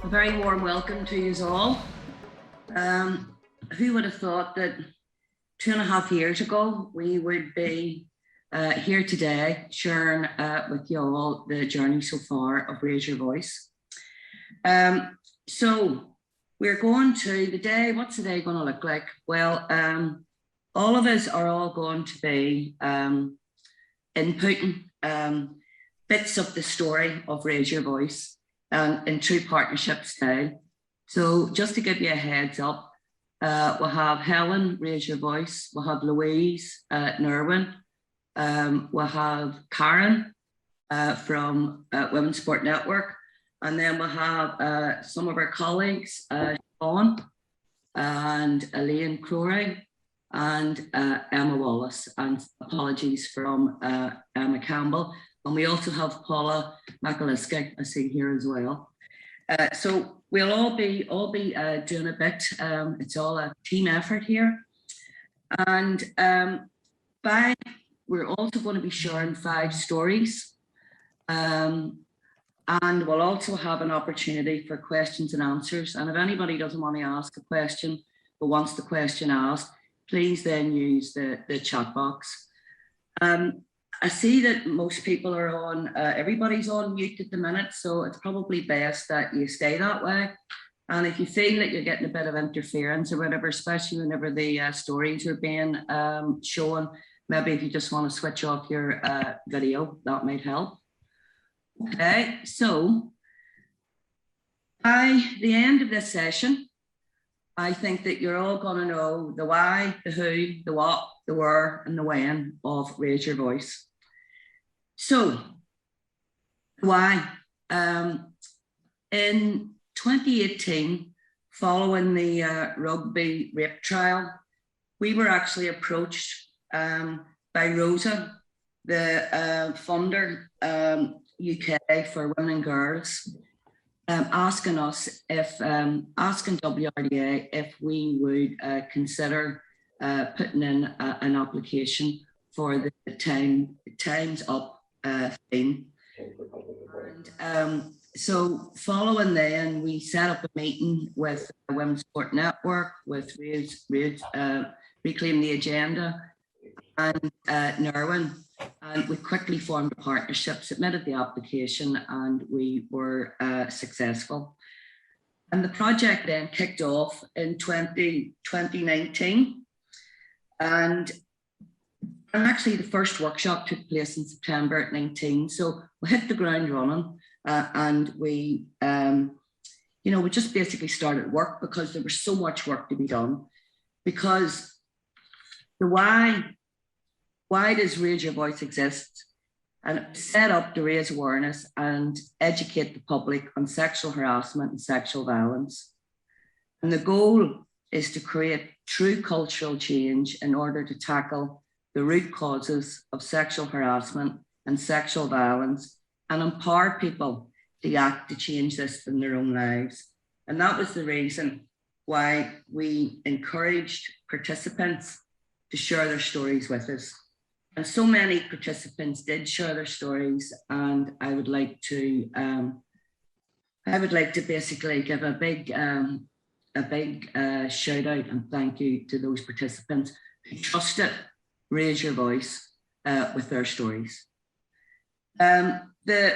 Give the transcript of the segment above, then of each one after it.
A very warm welcome to you all. Who would have thought that 2.5 years ago we would be here today sharing with you all the journey so far of Raise Your Voice. So we're going to the day, what's the day going to look like? Well, all of us are all going to be inputting bits of the story of Raise Your Voice in true partnership style. So just to give you a heads up, we'll have Helen, Raise Your Voice, we'll have Louise, Nerwin, we'll have Karen from Women's Sport Network, and then we'll have some of our colleagues, Sean and Elaine Crowry and Emma Wallace, and apologies from Emma Campbell. And we also have Paula Makaliska, I see here as well. So we'll all be doing a bit. It's all a team effort here. And we're also going to be sharing 5 stories. And we'll also have an opportunity for questions and answers. And if anybody doesn't want to ask a question, but wants the question asked, please then use the chat box. I see that most people are on, everybody's on mute at the minute, so it's probably best that you stay that way. And if you feel that you're getting a bit of interference or whatever, especially whenever the stories are being shown, maybe if you just want to switch off your video, that might help. Okay, so by the end of this session, I think that you're all going to know the why, the who, the what, the where, and the when of Raise Your Voice. So, why? In 2018, following the rugby rape trial, we were actually approached by Rosa, the funder, UK for Women and Girls, asking us if, asking WRDA if we would consider putting in an application for the Time's Up thing. And so following then, we set up a meeting with Women's Sport Network, with Reclaim the Agenda and Nerwin. And we quickly formed a partnership, submitted the application, and we were successful. And the project then kicked off in 2019. And actually the first workshop took place in September 19. So we hit the ground running and we, we just basically started work because there was so much work to be done. Because the why does Raise Your Voice exist? And it was set up to raise awareness and educate the public on sexual harassment and sexual violence. And the goal is to create true cultural change in order to tackle the root causes of sexual harassment and sexual violence and empower people to act to change this in their own lives. And that was the reason why we encouraged participants to share their stories with us. And so many participants did share their stories, and I would like to basically give a big shout out and thank you to those participants who trusted Raise Your Voice with their stories. The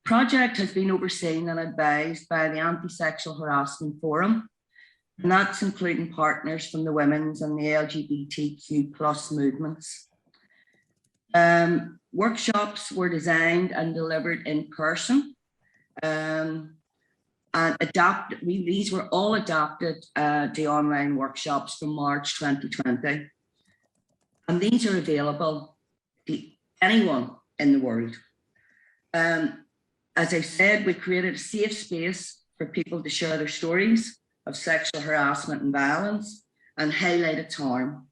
project has been overseen and advised by the Anti-Sexual Harassment Forum, and that's including partners from the women's and the LGBTQ+ movements. Workshops were designed and delivered in person, and these were all adapted to online workshops from March 2020. And these are available to anyone in the world. As I said, we created a safe space for people to share their stories of sexual harassment and violence and highlight its harm.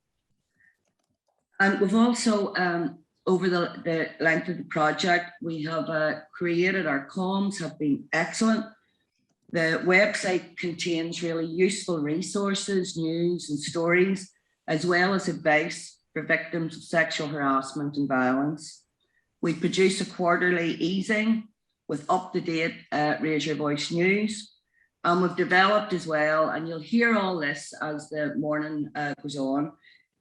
And we've also, over the length of the project, we have created, our comms have been excellent. The website contains really useful resources, news and stories, as well as advice for victims of sexual harassment and violence. We produce a quarterly e-zine with up-to-date Raise Your Voice news. And we've developed as well, and you'll hear all this as the morning goes on,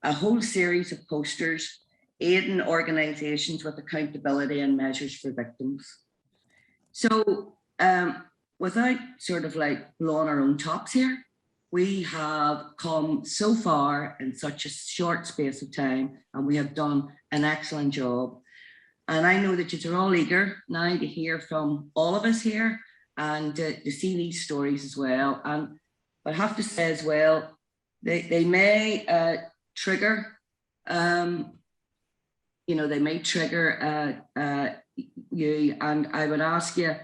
a whole series of posters aiding organisations with accountability and measures for victims. So without sort of like blowing our own tops here, we have come so far in such a short space of time, and we have done an excellent job. And I know that you're all eager now to hear from all of us here and to see these stories as well. And I have to say as well, they may trigger, you know, they may trigger you. And I would ask you,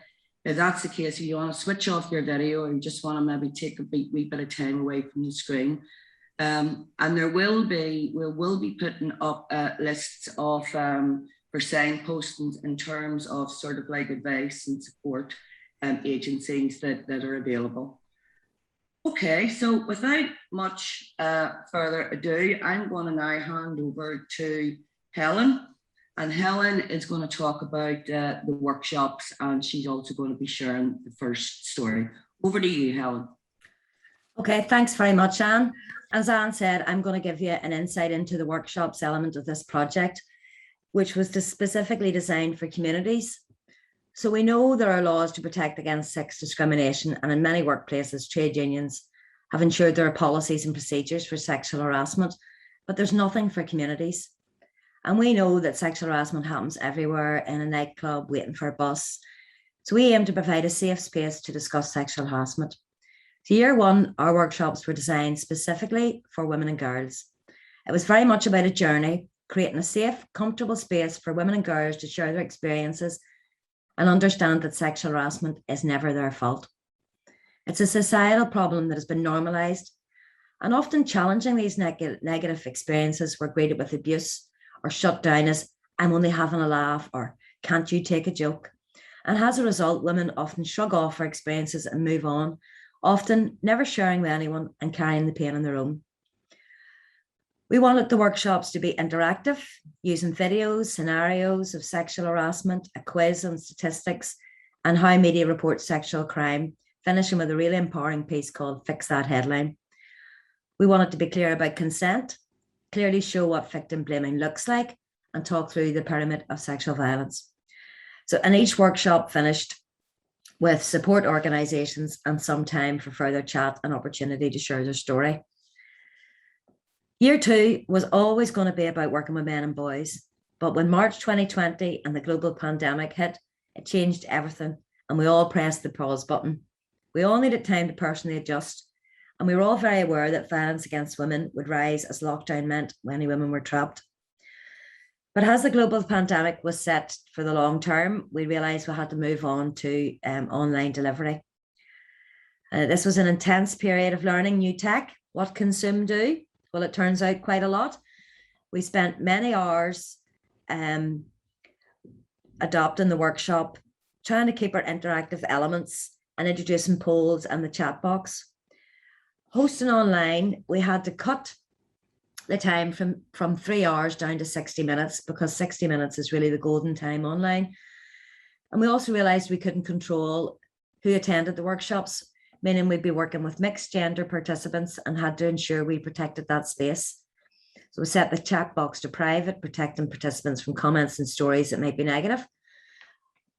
if that's the case, if you want to switch off your video or you just want to maybe take a wee bit of time away from the screen. And we will be putting up lists of for signposting in terms of sort of like advice and support agencies that are available. Okay, so without much further ado, I'm going to now hand over to Helen. And Helen is going to talk about the workshops, and she's also going to be sharing the first story. Over to you, Helen. Okay, thanks very much, Anne. As Anne said, I'm going to give you an insight into the workshops element of this project, which was specifically designed for communities. So we know there are laws to protect against sex discrimination, and in many workplaces, trade unions have ensured there are policies and procedures for sexual harassment, but there's nothing for communities. And we know that sexual harassment happens everywhere, in a nightclub, waiting for a bus. So we aim to provide a safe space to discuss sexual harassment. So year one, our workshops were designed specifically for women and girls. It was very much about a journey, creating a safe, comfortable space for women and girls to share their experiences and understand that sexual harassment is never their fault. It's a societal problem that has been normalised, and often challenging these negative experiences were greeted with abuse or shut down as "I'm only having a laugh" or "can't you take a joke?" And as a result, women often shrug off their experiences and move on, often never sharing with anyone and carrying the pain on their own. We wanted the workshops to be interactive, using videos, scenarios of sexual harassment, a quiz on statistics, and how media reports sexual crime, finishing with a really empowering piece called Fix That Headline. We wanted to be clear about consent, clearly show what victim blaming looks like, and talk through the pyramid of sexual violence. So, and each workshop finished with support organisations and some time for further chat and opportunity to share their story. Year two was always going to be about working with men and boys, but when March 2020 and the global pandemic hit, it changed everything, and we all pressed the pause button. We all needed time to personally adjust, and we were all very aware that violence against women would rise as lockdown meant many women were trapped. But as the global pandemic was set for the long term, we realised we had to move on to online delivery. This was an intense period of learning new tech. What can Zoom do? Well, it turns out quite a lot. We spent many hours adopting the workshop, trying to keep our interactive elements and introducing polls and the chat box. Hosting online, we had to cut the time from 3 hours down to 60 minutes because 60 minutes is really the golden time online. And we also realized we couldn't control who attended the workshops, meaning we'd be working with mixed gender participants and had to ensure we protected that space. So we set the chat box to private, protecting participants from comments and stories that might be negative.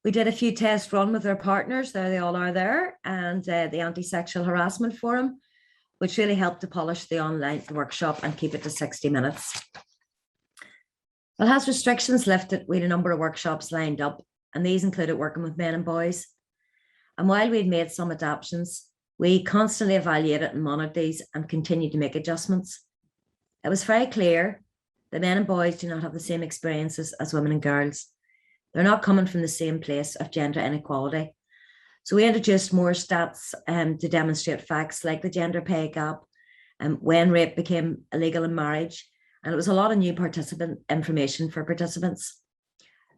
We did a few test runs with our partners, there they all are there, and the Anti-Sexual Harassment Forum, which really helped to polish the online workshop and keep it to 60 minutes. Well, as restrictions lifted, we had a number of workshops lined up, and these included working with men and boys. And while we'd made some adaptations, we constantly evaluated and monitored these and continued to make adjustments. It was very clear that men and boys do not have the same experiences as women and girls. They're not coming from the same place of gender inequality. So we introduced more stats to demonstrate facts like the gender pay gap and when rape became illegal in marriage. And it was a lot of new participant information for participants.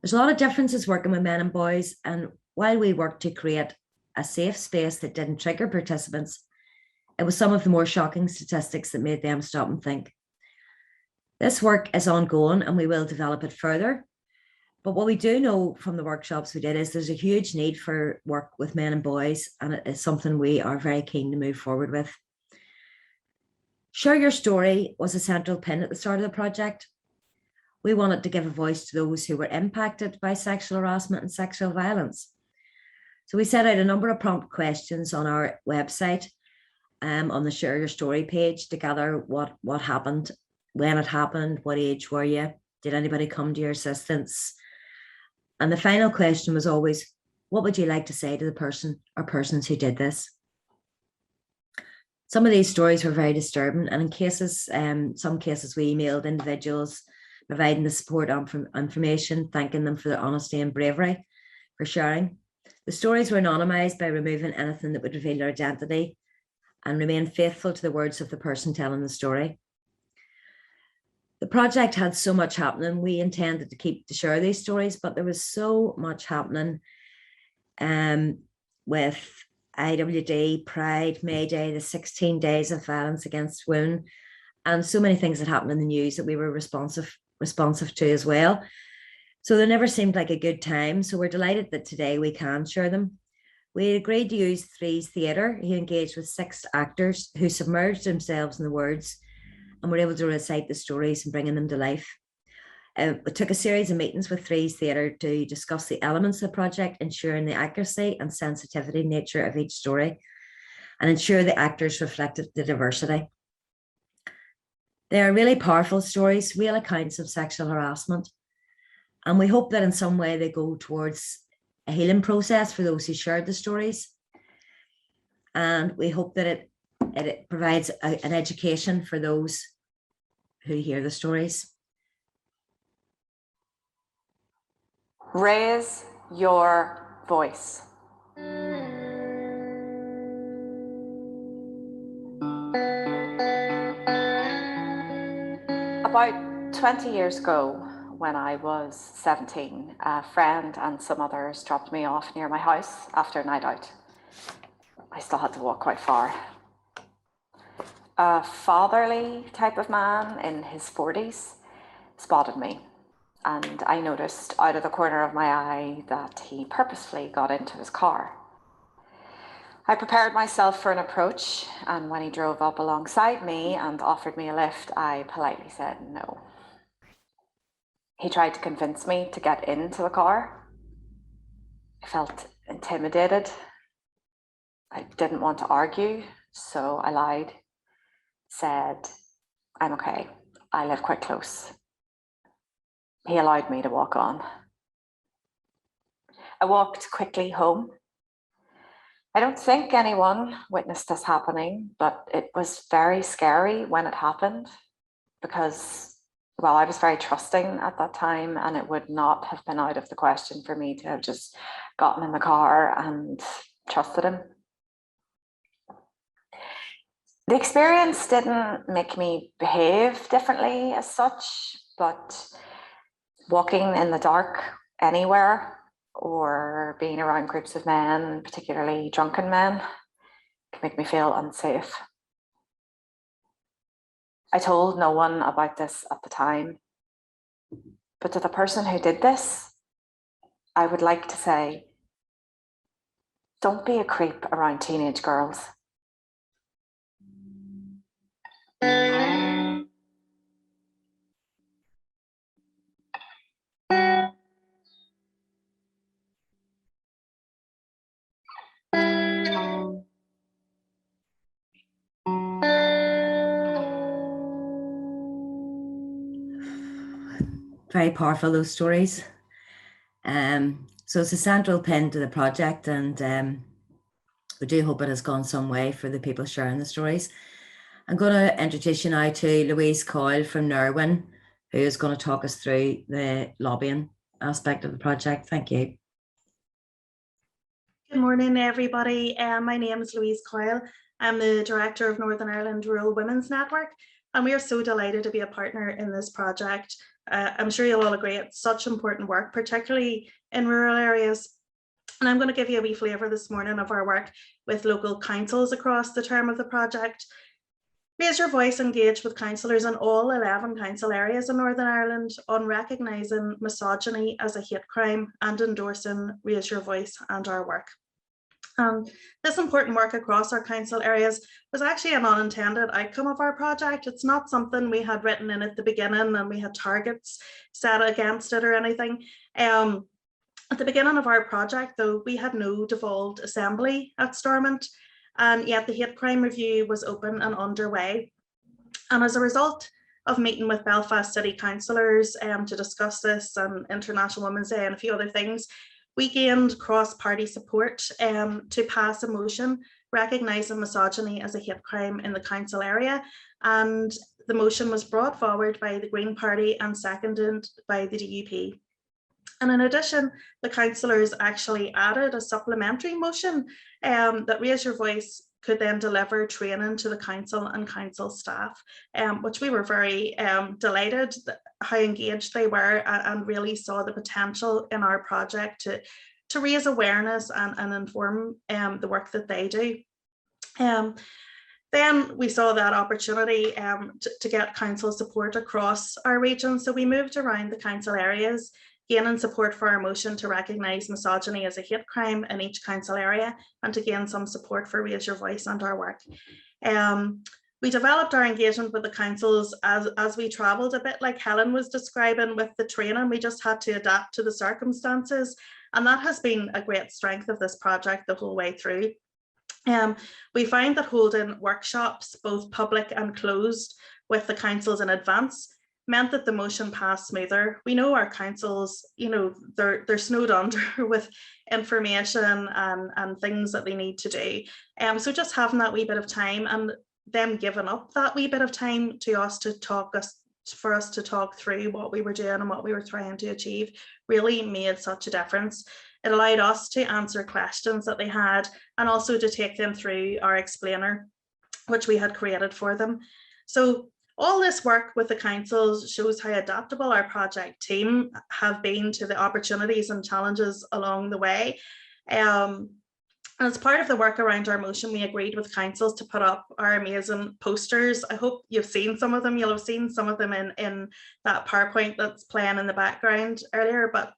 There's a lot of differences working with men and boys. And while we worked to create a safe space that didn't trigger participants, it was some of the more shocking statistics that made them stop and think. This work is ongoing and we will develop it further. But what we do know from the workshops we did is there's a huge need for work with men and boys, and it is something we are very keen to move forward with. Share Your Story was a central pin at the start of the project. We wanted to give a voice to those who were impacted by sexual harassment and sexual violence. So we set out a number of prompt questions on our website, on the Share Your Story page, to gather what happened, when it happened, what age were you, did anybody come to your assistance? And the final question was always, what would you like to say to the person or persons who did this? Some of these stories were very disturbing, and in cases, some cases we emailed individuals providing the support information, thanking them for their honesty and bravery for sharing. The stories were anonymized by removing anything that would reveal their identity and remain faithful to the words of the person telling the story. The project had so much happening. We intended to share these stories, but there was so much happening with IWD, Pride, May Day, the 16 days of violence against women, and so many things that happened in the news that we were responsive to as well. So there never seemed like a good time. So we're delighted that today we can share them. We agreed to use Three's Theatre, who engaged with 6 actors who submerged themselves in the words and were able to recite the stories and bringing them to life. We took a series of meetings with Three's Theatre to discuss the elements of the project, ensuring the accuracy and sensitivity nature of each story, and ensure the actors reflected the diversity. They are really powerful stories, real accounts of sexual harassment, and we hope that in some way they go towards a healing process for those who shared the stories. And we hope that it provides an education for those who hear the stories. Raise your voice. About 20 years ago, when I was 17, a friend and some others dropped me off near my house after a night out. I still had to walk quite far. A fatherly type of man in his 40s spotted me, and I noticed out of the corner of my eye that he purposefully got into his car. I prepared myself for an approach, and when he drove up alongside me and offered me a lift, I politely said no. He tried to convince me to get into the car. I felt intimidated. I didn't want to argue, so I lied, said, "I'm okay, I live quite close." He allowed me to walk on. I walked quickly home. I don't think anyone witnessed this happening, but it was very scary when it happened because, well, I was very trusting at that time, and it would not have been out of the question for me to have just gotten in the car and trusted him. The experience didn't make me behave differently as such, but walking in the dark anywhere or being around groups of men, particularly drunken men, can make me feel unsafe. I told no one about this at the time, but to the person who did this, I would like to say, don't be a creep around teenage girls. Very powerful, those stories. So it's a central pin to the project, and we do hope it has gone some way for the people sharing the stories. I'm going to introduce you now to Louise Coyle from Nerwin, who is going to talk us through the lobbying aspect of the project. Thank you. Good morning, everybody. My name is Louise Coyle. I'm the Director of Northern Ireland Rural Women's Network, and we are so delighted to be a partner in this project. I'm sure you'll all agree it's such important work, particularly in rural areas. And I'm going to give you a wee flavour this morning of our work with local councils across the term of the project. Raise Your Voice engaged with councillors in all 11 council areas in Northern Ireland on recognising misogyny as a hate crime and endorsing Raise Your Voice and our work. This important work across our council areas was actually an unintended outcome of our project. It's not something we had written in at the beginning and we had targets set against it or anything. At the beginning of our project, though, we had no devolved assembly at Stormont, and yet the hate crime review was open and underway. And as a result of meeting with Belfast City councillors to discuss this and International Women's Day and a few other things, we gained cross-party support to pass a motion recognising misogyny as a hate crime in the council area. And the motion was brought forward by the Green Party and seconded by the DUP. And in addition, the councillors actually added a supplementary motion that Raise Your Voice could then deliver training to the council and council staff, which we were very delighted how engaged they were and really saw the potential in our project to raise awareness and inform the work that they do. Then we saw that opportunity to get council support across our region. So we moved around the council areas, gaining support for our motion to recognise misogyny as a hate crime in each council area and to gain some support for Raise Your Voice and our work. We developed our engagement with the councils as we travelled, a bit like Helen was describing with the training. We just had to adapt to the circumstances, and that has been a great strength of this project the whole way through. We find that holding workshops, both public and closed, with the councils in advance meant that the motion passed smoother. We know our councils, they're snowed under with information and things that they need to do. So just having that wee bit of time and them giving up that wee bit of time to us for us to talk through what we were doing and what we were trying to achieve really made such a difference. It allowed us to answer questions that they had and also to take them through our explainer, which we had created for them. So all this work with the councils shows how adaptable our project team have been to the opportunities and challenges along the way. As part of the work around our motion, we agreed with councils to put up our amazing posters. I hope you've seen some of them. You'll have seen some of them in that PowerPoint that's playing in the background earlier, but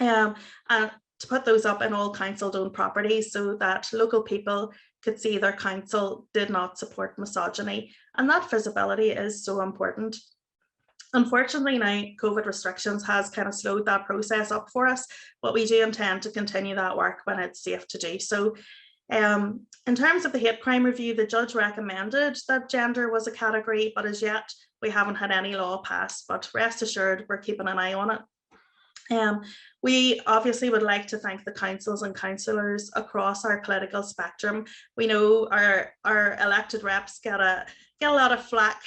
and to put those up in all council-owned properties so that local people could see their council did not support misogyny. And that visibility is so important. Unfortunately now, COVID restrictions has kind of slowed that process up for us, but we do intend to continue that work when it's safe to do so. In terms of the hate crime review, the judge recommended that gender was a category, but as yet we haven't had any law passed, but rest assured we're keeping an eye on it. We obviously would like to thank the councils and councillors across our political spectrum. We know our elected reps get a lot of flack,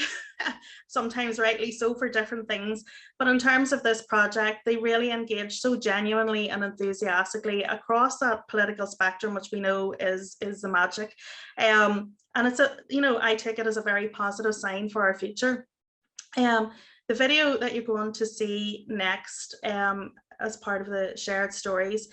sometimes rightly so, for different things. But in terms of this project, they really engaged so genuinely and enthusiastically across that political spectrum, which we know is the magic. And it's I take it as a very positive sign for our future. The video that you're going to see next as part of the shared stories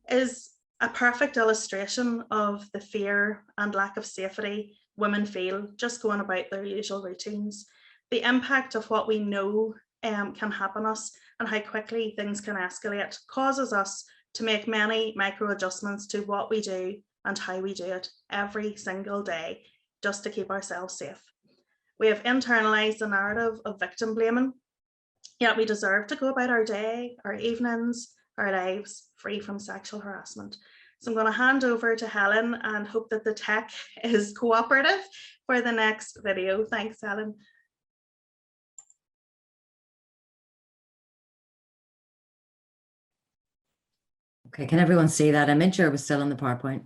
is a perfect illustration of the fear and lack of safety women feel just going about their usual routines. The impact of what we know can happen us and how quickly things can escalate causes us to make many micro adjustments to what we do and how we do it every single day just to keep ourselves safe. We have internalized the narrative of victim blaming, yet we deserve to go about our day, our evenings, our lives free from sexual harassment. So I'm going to hand over to Helen and hope that the tech is cooperative for the next video. Thanks, Helen. Okay, can everyone see that image, or was still on the PowerPoint?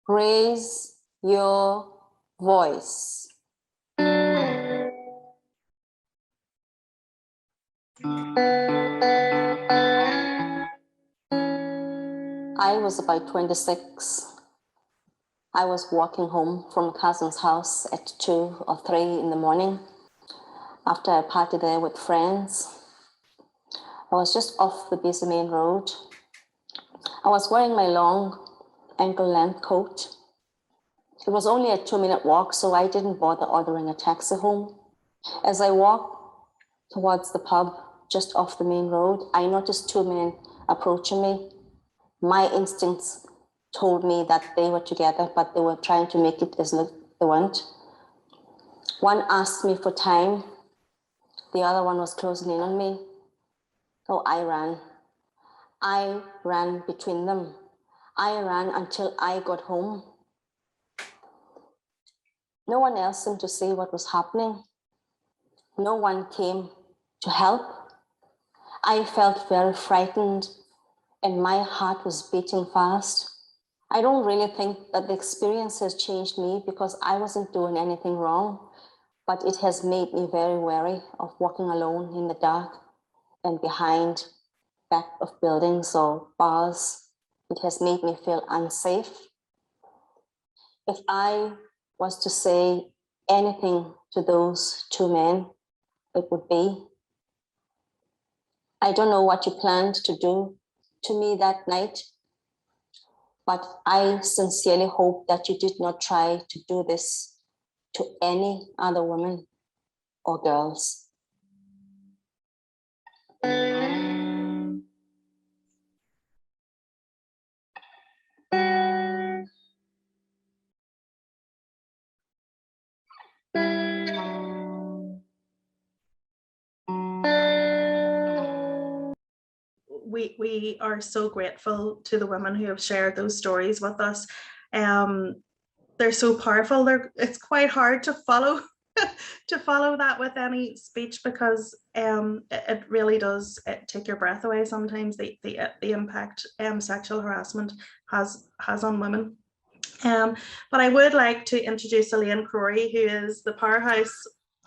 Raise your voice. I was about 26. I was walking home from a cousin's house at 2 or 3 in the morning after a party there with friends. I was just off the busy main road. I was wearing my long ankle-length coat It was only a 2-minute walk, so I didn't bother ordering a taxi home. As I walked towards the pub just off the main road, I noticed 2 men approaching me. My instincts told me that they were together, but they were trying to make it as if they weren't. One asked me for time. The other one was closing in on me. So I ran. I ran between them. I ran until I got home. No one else seemed to see what was happening. No one came to help. I felt very frightened and my heart was beating fast. I don't really think that the experience has changed me because I wasn't doing anything wrong, but it has made me very wary of walking alone in the dark and behind back of buildings or bars. It has made me feel unsafe. If I was to say anything to those 2 men, it would be, I don't know what you planned to do to me that night, but I sincerely hope that you did not try to do this to any other women or girls. We are so grateful to the women who have shared those stories with us. They're so powerful. It's quite hard to follow to follow that with any speech because it really does take your breath away sometimes, the impact sexual harassment has on women. But I would like to introduce Elaine Crory, who is the powerhouse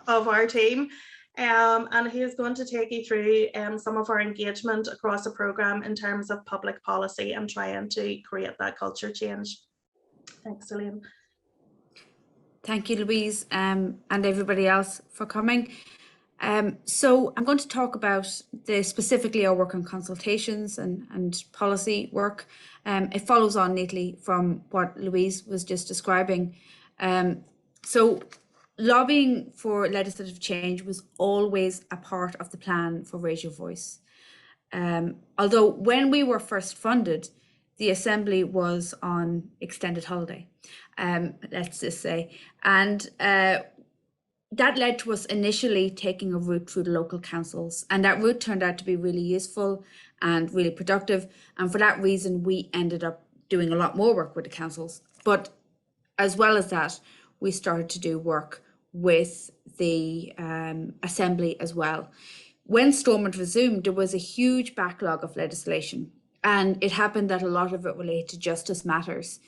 of our team, and who is going to take you through some of our engagement across the programme in terms of public policy and trying to create that culture change. Thanks, Elaine. Thank you, Louise, and everybody else for coming. So I'm going to talk about specifically our work on consultations and policy work. It follows on neatly from what Louise was just describing. So lobbying for legislative change was always a part of the plan for Raise Your Voice. Although when we were first funded, the Assembly was on extended holiday, let's just say. And that led to us initially taking a route through the local councils. And that route turned out to be really useful and really productive. And for that reason, we ended up doing a lot more work with the councils. But as well as that, we started to do work with the Assembly as well. When Stormont resumed, there was a huge backlog of legislation. And it happened that a lot of it related to justice matters.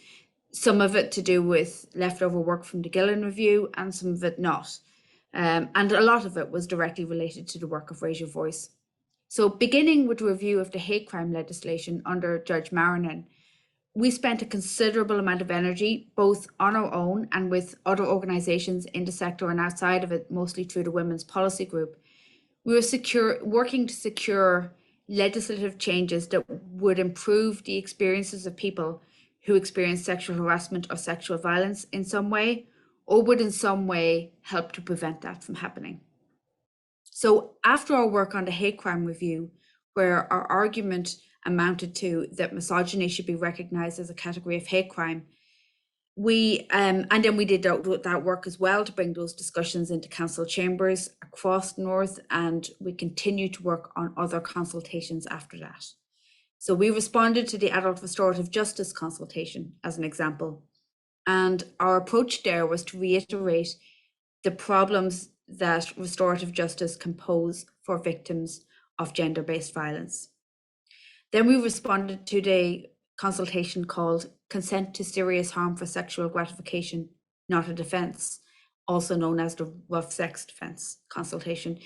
Some of it to do with leftover work from the Gillen Review and some of it not. And a lot of it was directly related to the work of Raise Your Voice. So beginning with a review of the hate crime legislation under Judge Marinan, we spent a considerable amount of energy, both on our own and with other organisations in the sector and outside of it, mostly through the Women's Policy Group. We were working to secure legislative changes that would improve the experiences of people who experience sexual harassment or sexual violence in some way, or would in some way help to prevent that from happening. So after our work on the hate crime review, where our argument amounted to that misogyny should be recognised as a category of hate crime, and then we did that work as well to bring those discussions into council chambers across North, and we continue to work on other consultations after that. So we responded to the adult restorative justice consultation as an example. And our approach there was to reiterate the problems that restorative justice can pose for victims of gender-based violence. Then we responded to the consultation called Consent to Serious Harm for Sexual Gratification, Not a Defence, also known as the Rough Sex Defence consultation.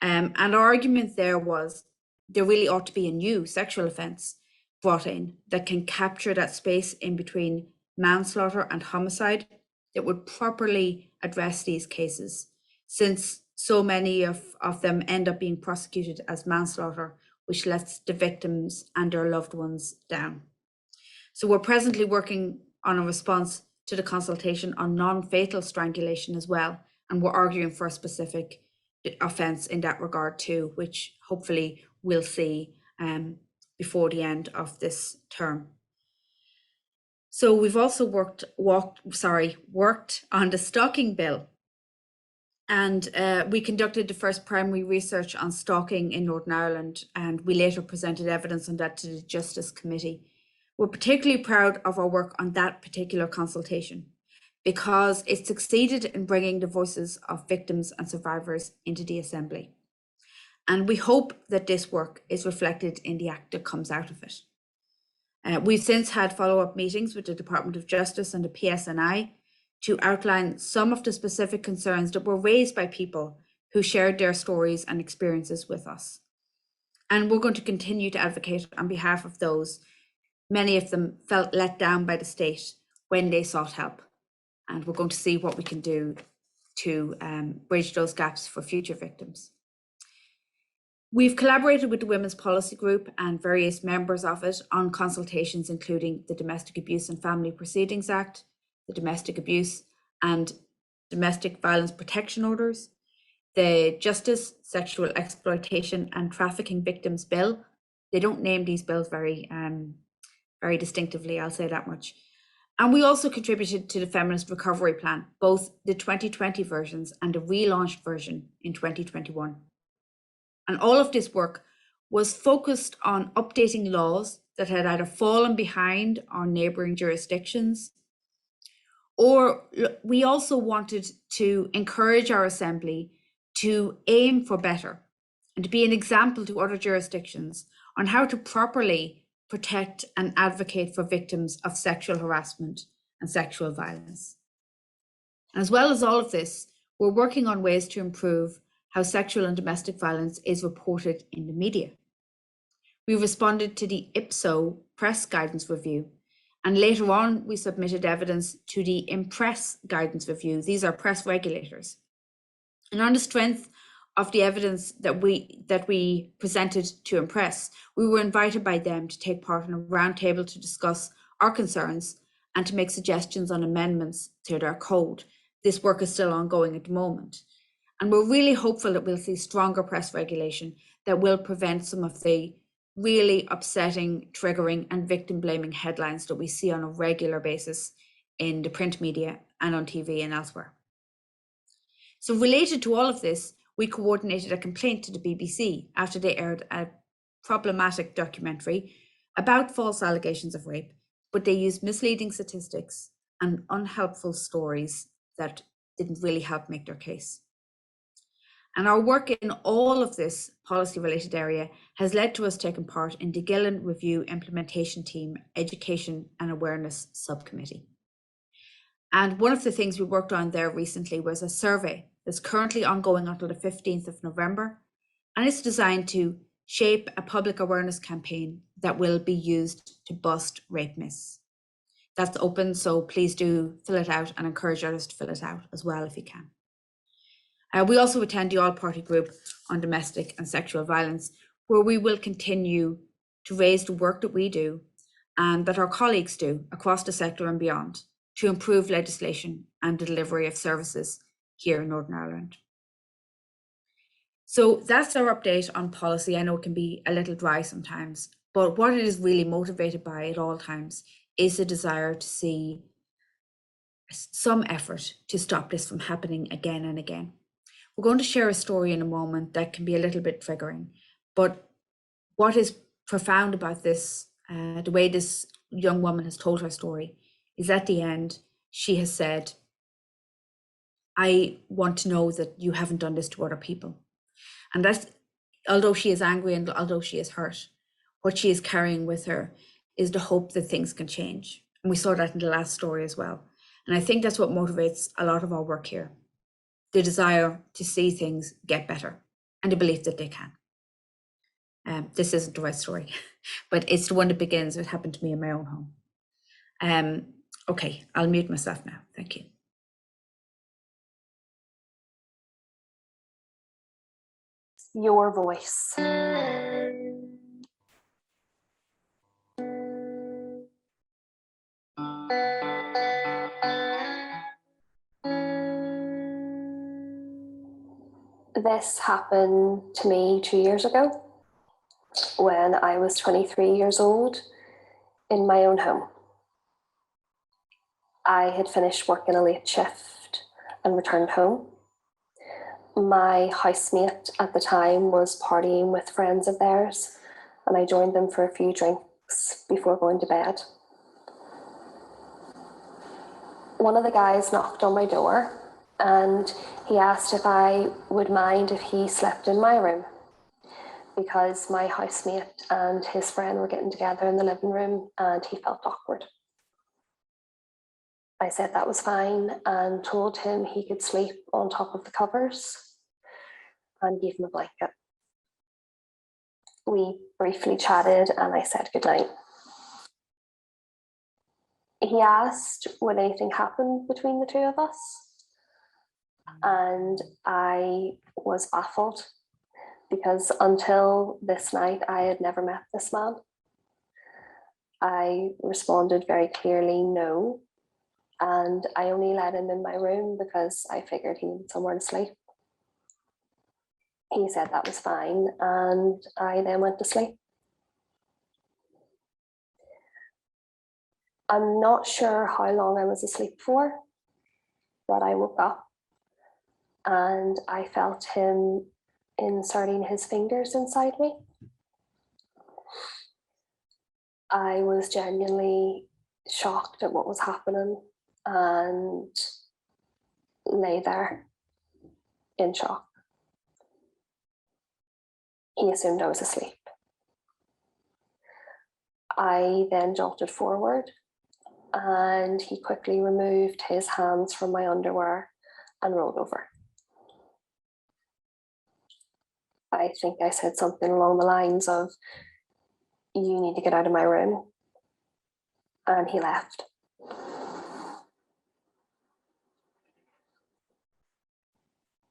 And our argument there was there really ought to be a new sexual offence brought in that can capture that space in between manslaughter and homicide that would properly address these cases, since so many of them end up being prosecuted as manslaughter, which lets the victims and their loved ones down. So we're presently working on a response to the consultation on non-fatal strangulation as well. And we're arguing for a specific offence in that regard too, which hopefully we'll see before the end of this term. So we've also worked on the stalking bill. And we conducted the first primary research on stalking in Northern Ireland, and we later presented evidence on that to the Justice Committee. We're particularly proud of our work on that particular consultation because it succeeded in bringing the voices of victims and survivors into the Assembly. And we hope that this work is reflected in the act that comes out of it. We've since had follow-up meetings with the Department of Justice and the PSNI to outline some of the specific concerns that were raised by people who shared their stories and experiences with us. And we're going to continue to advocate on behalf of those. Many of them felt let down by the state when they sought help. And we're going to see what we can do to bridge those gaps for future victims. We've collaborated with the Women's Policy Group and various members of it on consultations, including the Domestic Abuse and Family Proceedings Act, the Domestic Abuse and Domestic Violence Protection Orders, the Justice, Sexual Exploitation and Trafficking Victims Bill. They don't name these bills very distinctively, I'll say that much. And we also contributed to the Feminist Recovery Plan, both the 2020 versions and the relaunched version in 2021. And all of this work was focused on updating laws that had either fallen behind our neighbouring jurisdictions, or we also wanted to encourage our Assembly to aim for better and to be an example to other jurisdictions on how to properly protect and advocate for victims of sexual harassment and sexual violence. As well as all of this, we're working on ways to improve how sexual and domestic violence is reported in the media. We responded to the IPSO press guidance review, and later on we submitted evidence to the Impress guidance review. These are press regulators. And on the strength of the evidence that we presented to Impress, we were invited by them to take part in a roundtable to discuss our concerns and to make suggestions on amendments to their code. This work is still ongoing at the moment. And we're really hopeful that we'll see stronger press regulation that will prevent some of the really upsetting, triggering and victim blaming headlines that we see on a regular basis in the print media and on TV and elsewhere. So related to all of this, we coordinated a complaint to the BBC after they aired a problematic documentary about false allegations of rape, but they used misleading statistics and unhelpful stories that didn't really help make their case. And our work in all of this policy-related area has led to us taking part in the Gillen Review Implementation Team Education and Awareness Subcommittee. And one of the things we worked on there recently was a survey that's currently ongoing until the 15th of November. And it's designed to shape a public awareness campaign that will be used to bust rape myths. That's open, so please do fill it out and encourage others to fill it out as well if you can. We also attend the all-party group on domestic and sexual violence, where we will continue to raise the work that we do and that our colleagues do across the sector and beyond to improve legislation and the delivery of services here in Northern Ireland. So that's our update on policy. I know it can be a little dry sometimes, but what it is really motivated by at all times is the desire to see some effort to stop this from happening again and again. We're going to share a story in a moment that can be a little bit triggering, but what is profound about this, the way this young woman has told her story, is at the end, she has said, I want to know that you haven't done this to other people. And that's, although she is angry and although she is hurt, what she is carrying with her is the hope that things can change. And we saw that in the last story as well. And I think that's what motivates a lot of our work here. The desire to see things get better and the belief that they can. This isn't the right story, but it's the one that begins, it happened to me in my own home. Okay, I'll mute myself now. Thank you. Your voice. This happened to me 2 years ago when I was 23 years old in my own home. I had finished working a late shift and returned home. My housemate at the time was partying with friends of theirs, and I joined them for a few drinks before going to bed. One of the guys knocked on my door and he asked if I would mind if he slept in my room, because my housemate and his friend were getting together in the living room and he felt awkward. I said that was fine and told him he could sleep on top of the covers and gave him a blanket. We briefly chatted and I said goodnight. He asked would anything happen between the two of us, and I was baffled because until this night I had never met this man. I responded very clearly no, and I only let him in my room because I figured he needed somewhere to sleep. He said that was fine, and I then went to sleep. I'm not sure how long I was asleep for, but I woke up and I felt him inserting his fingers inside me. I was genuinely shocked at what was happening and lay there in shock. He assumed I was asleep. I then jolted forward and he quickly removed his hands from my underwear and rolled over. I think I said something along the lines of, "You need to get out of my room," and he left.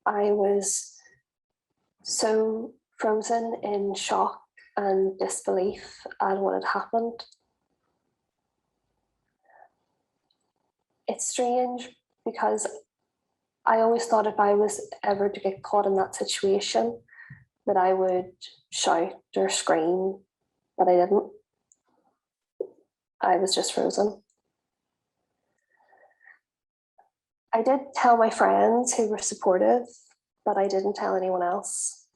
I was so frozen in shock and disbelief at what had happened. It's strange because I always thought if I was ever to get caught in that situation that I would shout or scream, but I didn't. I was just frozen. I did tell my friends who were supportive, but I didn't tell anyone else.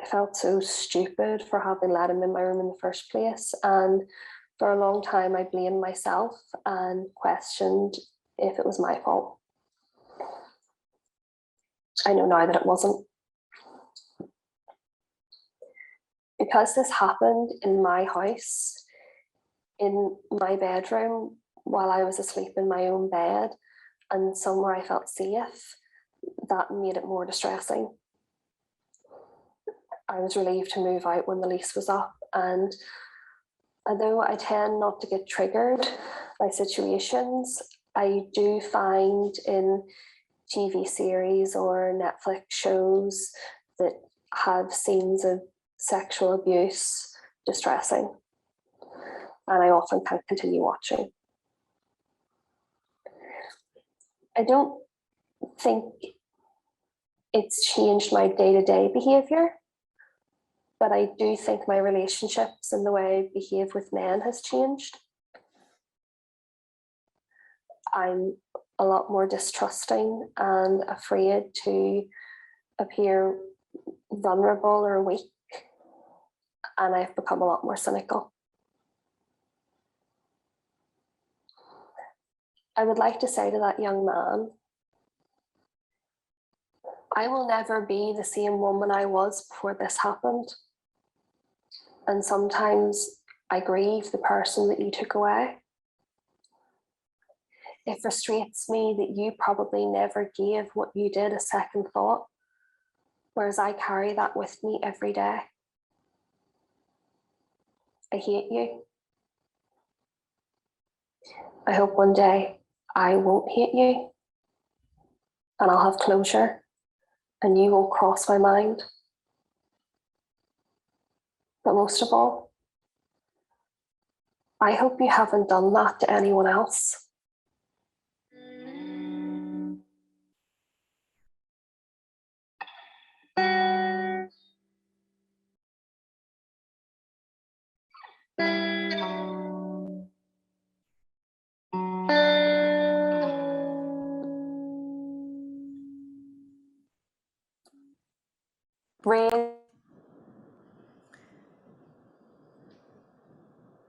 I felt so stupid for having let him in my room in the first place, and for a long time I blamed myself and questioned if it was my fault. I know now that it wasn't. Because this happened in my house, in my bedroom, while I was asleep in my own bed, and somewhere I felt safe, that made it more distressing. I was relieved to move out when the lease was up, and although I tend not to get triggered by situations, I do find in TV series or Netflix shows that have scenes of sexual abuse distressing, and I often can't continue watching. I don't think it's changed my day-to-day behaviour, but I do think my relationships and the way I behave with men has changed. I'm a lot more distrusting and afraid to appear vulnerable or weak, and I've become a lot more cynical. I would like to say to that young man, I will never be the same woman I was before this happened. And sometimes I grieve the person that you took away. It frustrates me that you probably never gave what you did a second thought, whereas I carry that with me every day. I hate you. I hope one day I won't hate you and I'll have closure and you won't cross my mind. But most of all, I hope you haven't done that to anyone else.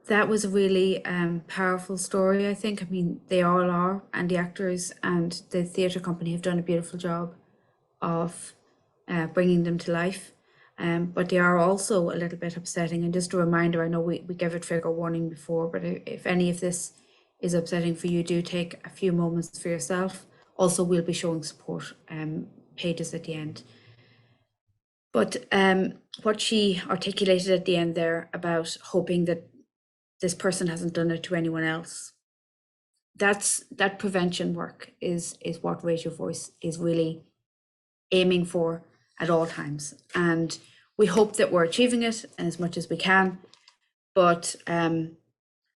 That was a really powerful story, I think. I mean, they all are, and the actors and the theatre company have done a beautiful job of bringing them to life. But they are also a little bit upsetting. And just a reminder, I know we gave a trigger warning before, but if any of this is upsetting for you, do take a few moments for yourself. Also, we'll be showing support pages at the end. But what she articulated at the end there about hoping that this person hasn't done it to anyone else, that prevention work is what Raise Your Voice is really aiming for at all times. And we hope that we're achieving it as much as we can, but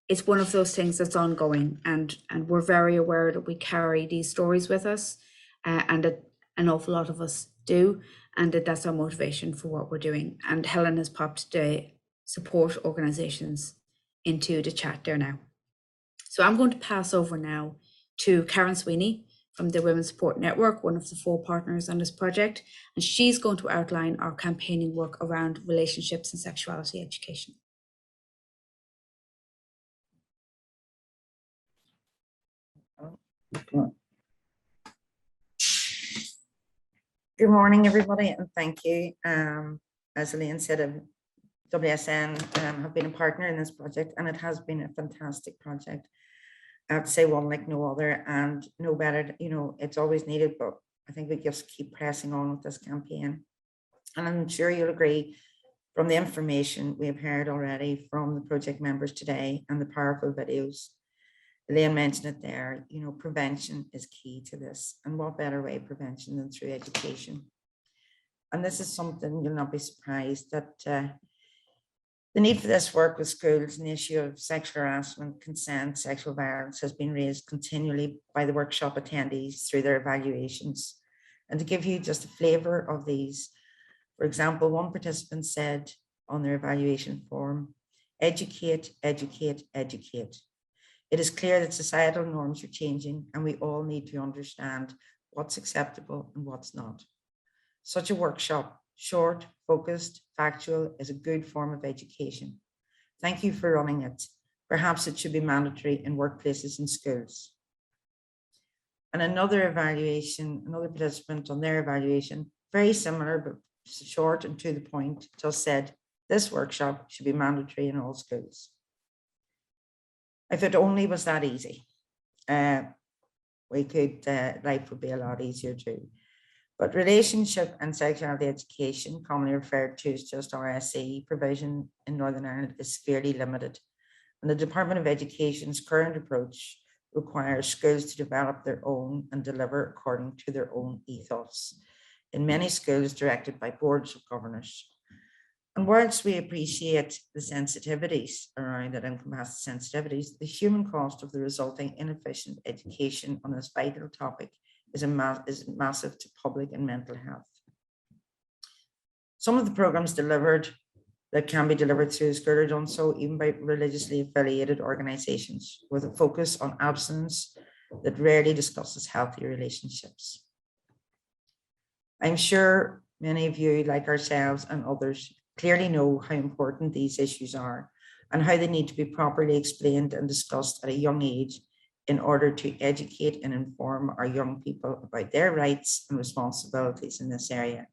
it's one of those things that's ongoing, and we're very aware that we carry these stories with us, and that an awful lot of us do, and that's our motivation for what we're doing. And Helen has popped the support organisations into the chat there now. So I'm going to pass over now to Karen Sweeney from the Women's Support Network, one of the 4 partners on this project, and she's going to outline our campaigning work around relationships and sexuality education. Good morning, everybody, and thank you. As Elaine said, WSN have been a partner in this project, and it has been a fantastic project. I have to say, one like no other, and no better, you know, it's always needed, but I think we just keep pressing on with this campaign. And I'm sure you'll agree from the information we have heard already from the project members today and the powerful videos. Elaine mentioned it there, you know, prevention is key to this, and what better way prevention than through education. And this is something you'll not be surprised that the need for this work with schools and the issue of sexual harassment, consent, sexual violence has been raised continually by the workshop attendees through their evaluations. And to give you just a flavour of these, for example, one participant said on their evaluation form, educate, educate, educate. It is clear that societal norms are changing, and we all need to understand what's acceptable and what's not. Such a workshop, short, focused, factual, is a good form of education. Thank you for running it. Perhaps it should be mandatory in workplaces and schools. And another evaluation, another participant on their evaluation, very similar but short and to the point, just said, this workshop should be mandatory in all schools. If it only was that easy, we could, life would be a lot easier too. But relationship and sexuality education, commonly referred to as just RSE provision in Northern Ireland, is severely limited. And the Department of Education's current approach requires schools to develop their own and deliver according to their own ethos. In many schools directed by boards of governors. And whilst we appreciate the sensitivities around it and compass the sensitivities, the human cost of the resulting inefficient education on this vital topic is massive to public and mental health. Some of the programs delivered that can be delivered through the school are done so even by religiously affiliated organisations with a focus on abstinence that rarely discusses healthy relationships. I'm sure many of you, like ourselves and others, clearly know how important these issues are and how they need to be properly explained and discussed at a young age in order to educate and inform our young people about their rights and responsibilities in this area.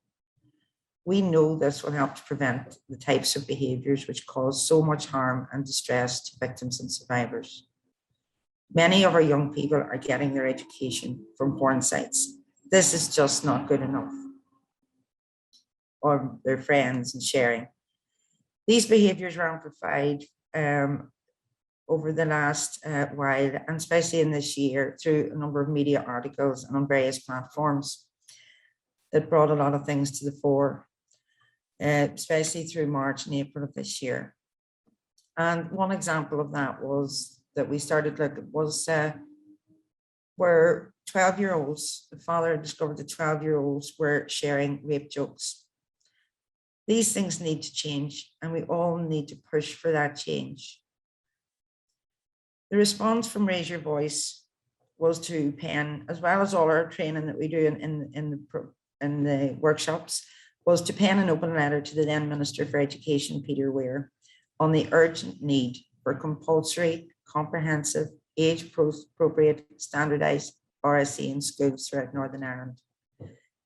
We know this will help to prevent the types of behaviours which cause so much harm and distress to victims and survivors. Many of our young people are getting their education from porn sites. This is just not good enough. Or their friends and sharing. These behaviours were amplified over the last while, and especially in this year through a number of media articles and on various platforms that brought a lot of things to the fore, especially through March and April of this year. And one example of that was that we started looking was where 12-year-olds, the father discovered that 12-year-olds were sharing rape jokes. These things need to change, and we all need to push for that change. The response from Raise Your Voice was to pen, as well as all our training that we do in the workshops, was to pen an open letter to the then Minister for Education, Peter Weir, on the urgent need for compulsory, comprehensive, age-appropriate, standardised RSE in schools throughout Northern Ireland.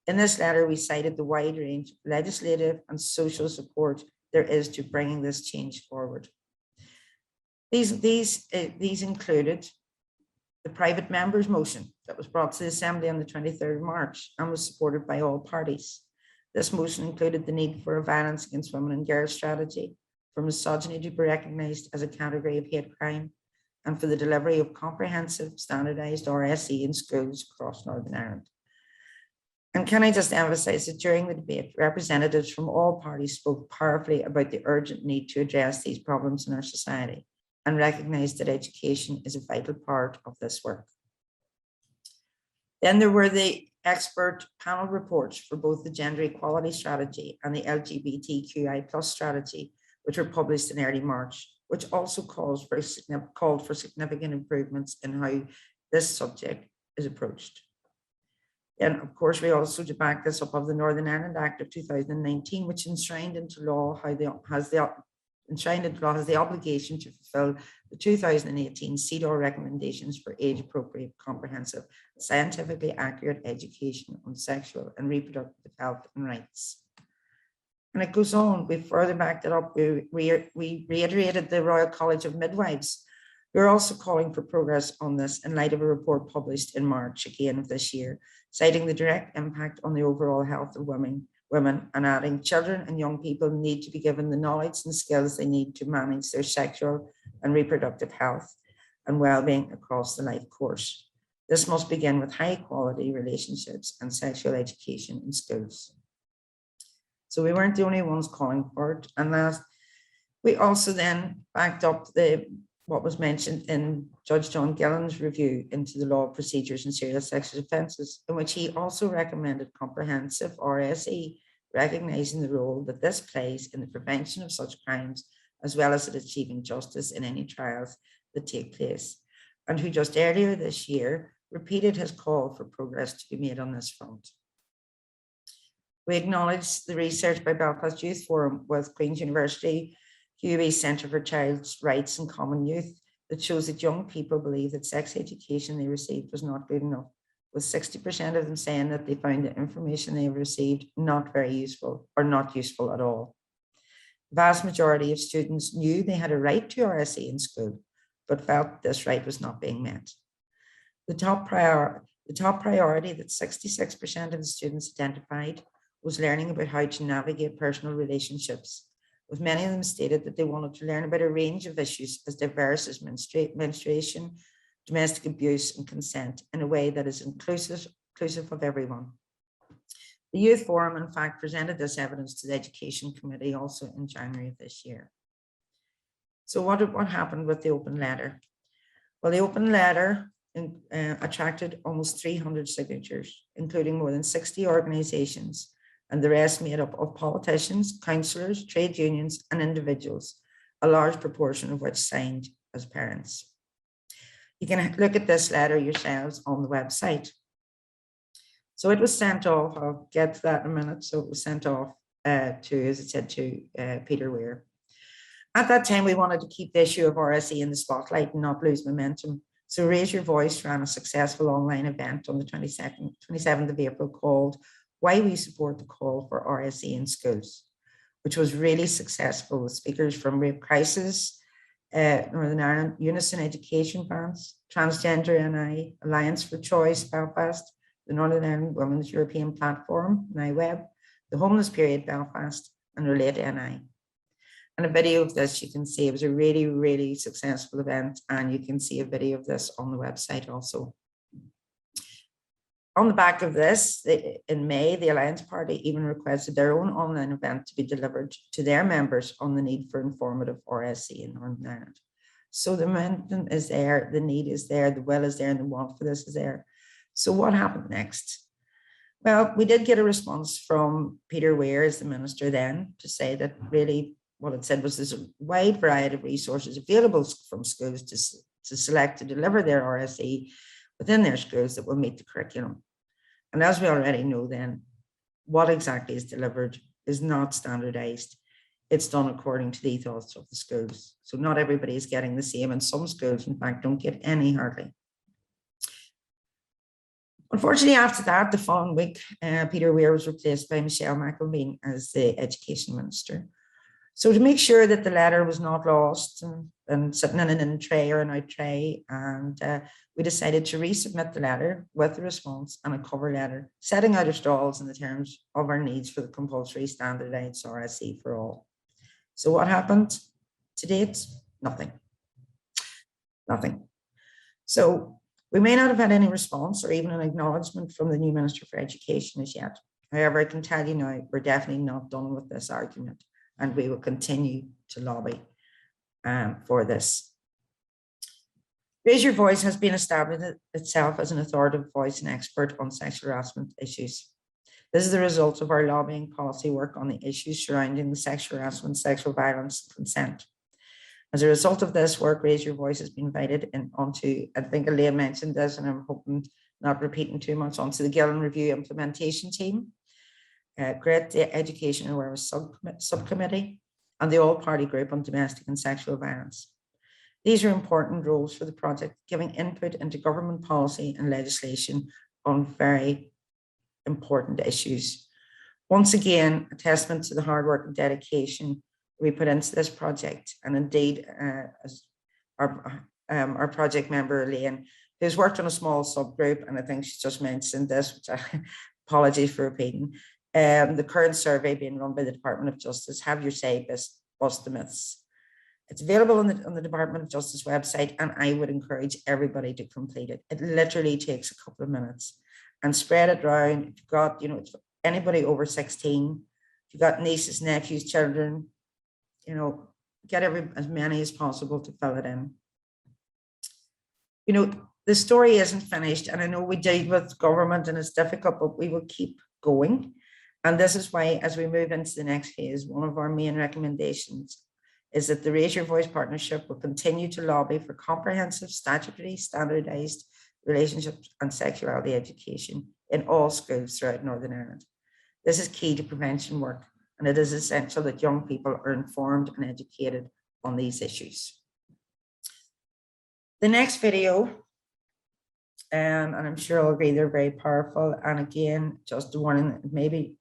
In this letter, we cited the wide range of legislative and social support there is to bringing this change forward. These included the private members' motion that was brought to the Assembly on the 23rd of March and was supported by all parties. This motion included the need for a violence against women and girls strategy, for misogyny to be recognised as a category of hate crime, and for the delivery of comprehensive standardised RSE in schools across Northern Ireland. And can I just emphasise that during the debate, representatives from all parties spoke powerfully about the urgent need to address these problems in our society and recognised that education is a vital part of this work. Then there were the expert panel reports for both the gender equality strategy and the LGBTQI+ strategy, which were published in early March, which also called for significant improvements in how this subject is approached. And of course, we also, to back this up, of the Northern Ireland Act of 2019, which enshrined into law has the obligation to fulfil the 2018 CEDAW recommendations for age-appropriate, comprehensive, scientifically accurate education on sexual and reproductive health and rights. And it goes on, we further backed it up. We reiterated the Royal College of Midwives. We're also calling for progress on this in light of a report published in March again of this year, citing the direct impact on the overall health of women and adding children and young people need to be given the knowledge and skills they need to manage their sexual and reproductive health and well-being across the life course. This must begin with high quality relationships and sexual education in schools. So we weren't the only ones calling for it. And last, we also then backed up what was mentioned in Judge John Gillen's review into the law of procedures in serious sexual offences, in which he also recommended comprehensive RSE, recognising the role that this plays in the prevention of such crimes, as well as in achieving justice in any trials that take place, and who just earlier this year repeated his call for progress to be made on this front. We acknowledge the research by Belfast Youth Forum with Queen's University QUE Centre for Child's Rights and Common Youth that shows that young people believe that sex education they received was not good enough, with 60% of them saying that they found the information they received not very useful or not useful at all. The vast majority of students knew they had a right to RSE in school, but felt this right was not being met. The top priority that 66% of the students identified was learning about how to navigate personal relationships, with many of them stated that they wanted to learn about a range of issues as diverse as menstruation, domestic abuse and consent in a way that is inclusive of everyone. The Youth Forum, in fact, presented this evidence to the Education Committee also in January of this year. So what happened with the open letter? Well, the open letter attracted almost 300 signatures, including more than 60 organisations, and the rest made up of politicians, councillors, trade unions, and individuals, a large proportion of which signed as parents. You can look at this letter yourselves on the website. So it was sent off, I'll get to that in a minute. So it was sent off to, as I said, to Peter Weir. At that time, we wanted to keep the issue of RSE in the spotlight and not lose momentum. So Raise Your Voice ran a successful online event on the 27th of April called Why We Support the Call for RSE in Schools, which was really successful with speakers from Rape Crisis, Northern Ireland, Unison Education France, Transgender NI, Alliance for Choice Belfast, the Northern Ireland Women's European Platform, NIWeb, the Homeless Period Belfast, and Relate NI. And a video of this, you can see it was a really, really successful event, and you can see a video of this on the website also. On the back of this, in May, the Alliance Party even requested their own online event to be delivered to their members on the need for informative RSE in Northern Ireland. So the momentum is there, the need is there, the will is there, and the want for this is there. So what happened next? Well, we did get a response from Peter Weir as the minister then to say that really what it said was there's a wide variety of resources available from schools to select to deliver their RSE within their schools that will meet the curriculum. And as we already know then, what exactly is delivered is not standardized. It's done according to the ethos of the schools. So not everybody is getting the same, and some schools, in fact, don't get any hardly. Unfortunately, after that, the following week, Peter Weir was replaced by Michelle McElveen as the Education Minister. So to make sure that the letter was not lost and sitting in an in tray or an out tray, and we decided to resubmit the letter with a response and a cover letter, setting out our stalls in the terms of our needs for the compulsory standardized RSE for all. So what happened to date? Nothing. Nothing. So we may not have had any response or even an acknowledgement from the new Minister for Education as yet. However, I can tell you now, we're definitely not done with this argument, and we will continue to lobby for this. Raise Your Voice has been established itself as an authoritative voice and expert on sexual harassment issues. This is the result of our lobbying policy work on the issues surrounding the sexual harassment, sexual violence, and consent. As a result of this work, Raise Your Voice has been invited onto, I think Elaine mentioned this, and I'm hoping not repeating too much, onto the Gillen Review implementation team, create the Education and Awareness Subcommittee, and the All-Party Group on Domestic and Sexual Violence. These are important roles for the project, giving input into government policy and legislation on very important issues. Once again, a testament to the hard work and dedication we put into this project, and indeed, as our project member Elaine, who's worked on a small subgroup, and I think she's just mentioned this, which I apologies for repeating. The current survey being run by the Department of Justice, Have Your Say, Bust the Myths. It's available on the Department of Justice website, and I would encourage everybody to complete it. It literally takes a couple of minutes, and spread it around. If you've got, anybody over 16, if you've got nieces, nephews, children, get as many as possible to fill it in. The story isn't finished, and I know we deal with government and it's difficult, but we will keep going. And this is why, as we move into the next phase, one of our main recommendations is that the Raise Your Voice partnership will continue to lobby for comprehensive, statutory, standardized relationships and sexuality education in all schools throughout Northern Ireland. This is key to prevention work, and it is essential that young people are informed and educated on these issues. The next video, and I'm sure I'll agree they're very powerful, and again, just a warning that maybe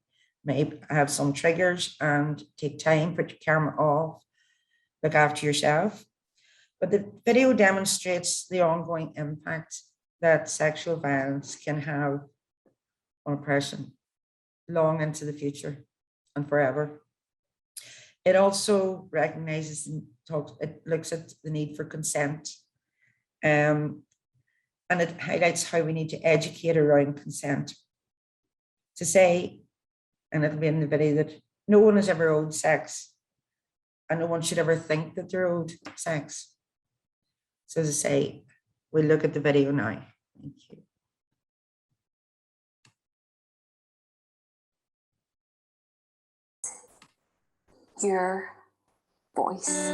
may have some triggers, and take time, put your camera off, look after yourself. But the video demonstrates the ongoing impact that sexual violence can have on a person long into the future and forever. It also recognizes and it looks at the need for consent, and it highlights how we need to educate around consent. To say, and it'll be in the video, that no one has ever owed sex, and no one should ever think that they're owed sex. So as I say, we'll look at the video now. Thank you. Your voice.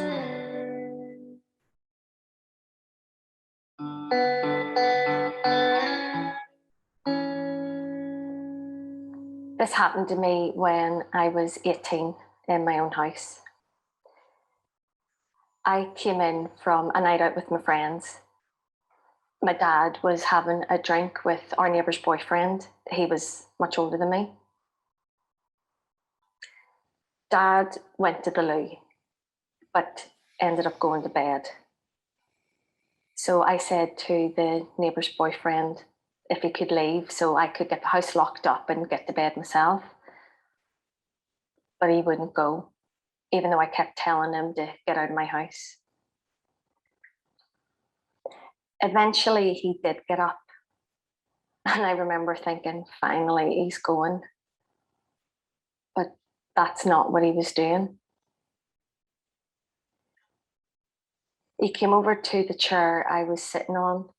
This happened to me when I was 18 in my own house. I came in from a night out with my friends. My dad was having a drink with our neighbour's boyfriend. He was much older than me. Dad went to the loo, but ended up going to bed. So I said to the neighbour's boyfriend if he could leave so I could get the house locked up and get to bed myself. But he wouldn't go, even though I kept telling him to get out of my house. Eventually he did get up, and I remember thinking, finally he's going. But that's not what he was doing. He came over to the chair I was sitting on,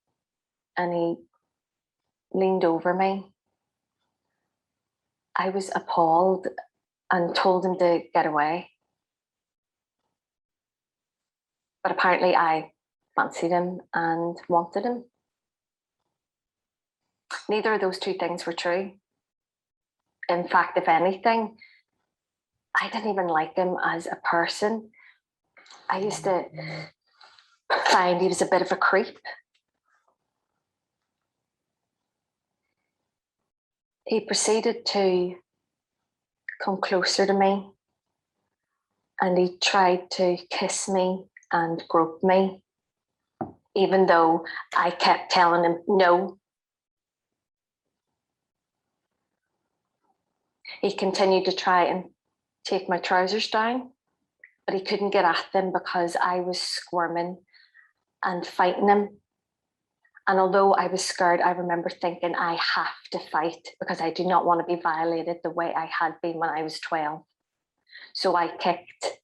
and he leaned over me I was appalled and told him to get away. But apparently I fancied him and wanted him. Neither of those two things were true. In fact, if anything, I didn't even like him as a person. I used to find he was a bit of a creep. He proceeded to come closer to me, and he tried to kiss me and grope me, even though I kept telling him no. He continued to try and take my trousers down, but he couldn't get at them because I was squirming and fighting him. And although I was scared, I remember thinking I have to fight because I do not want to be violated the way I had been when I was 12. So I kicked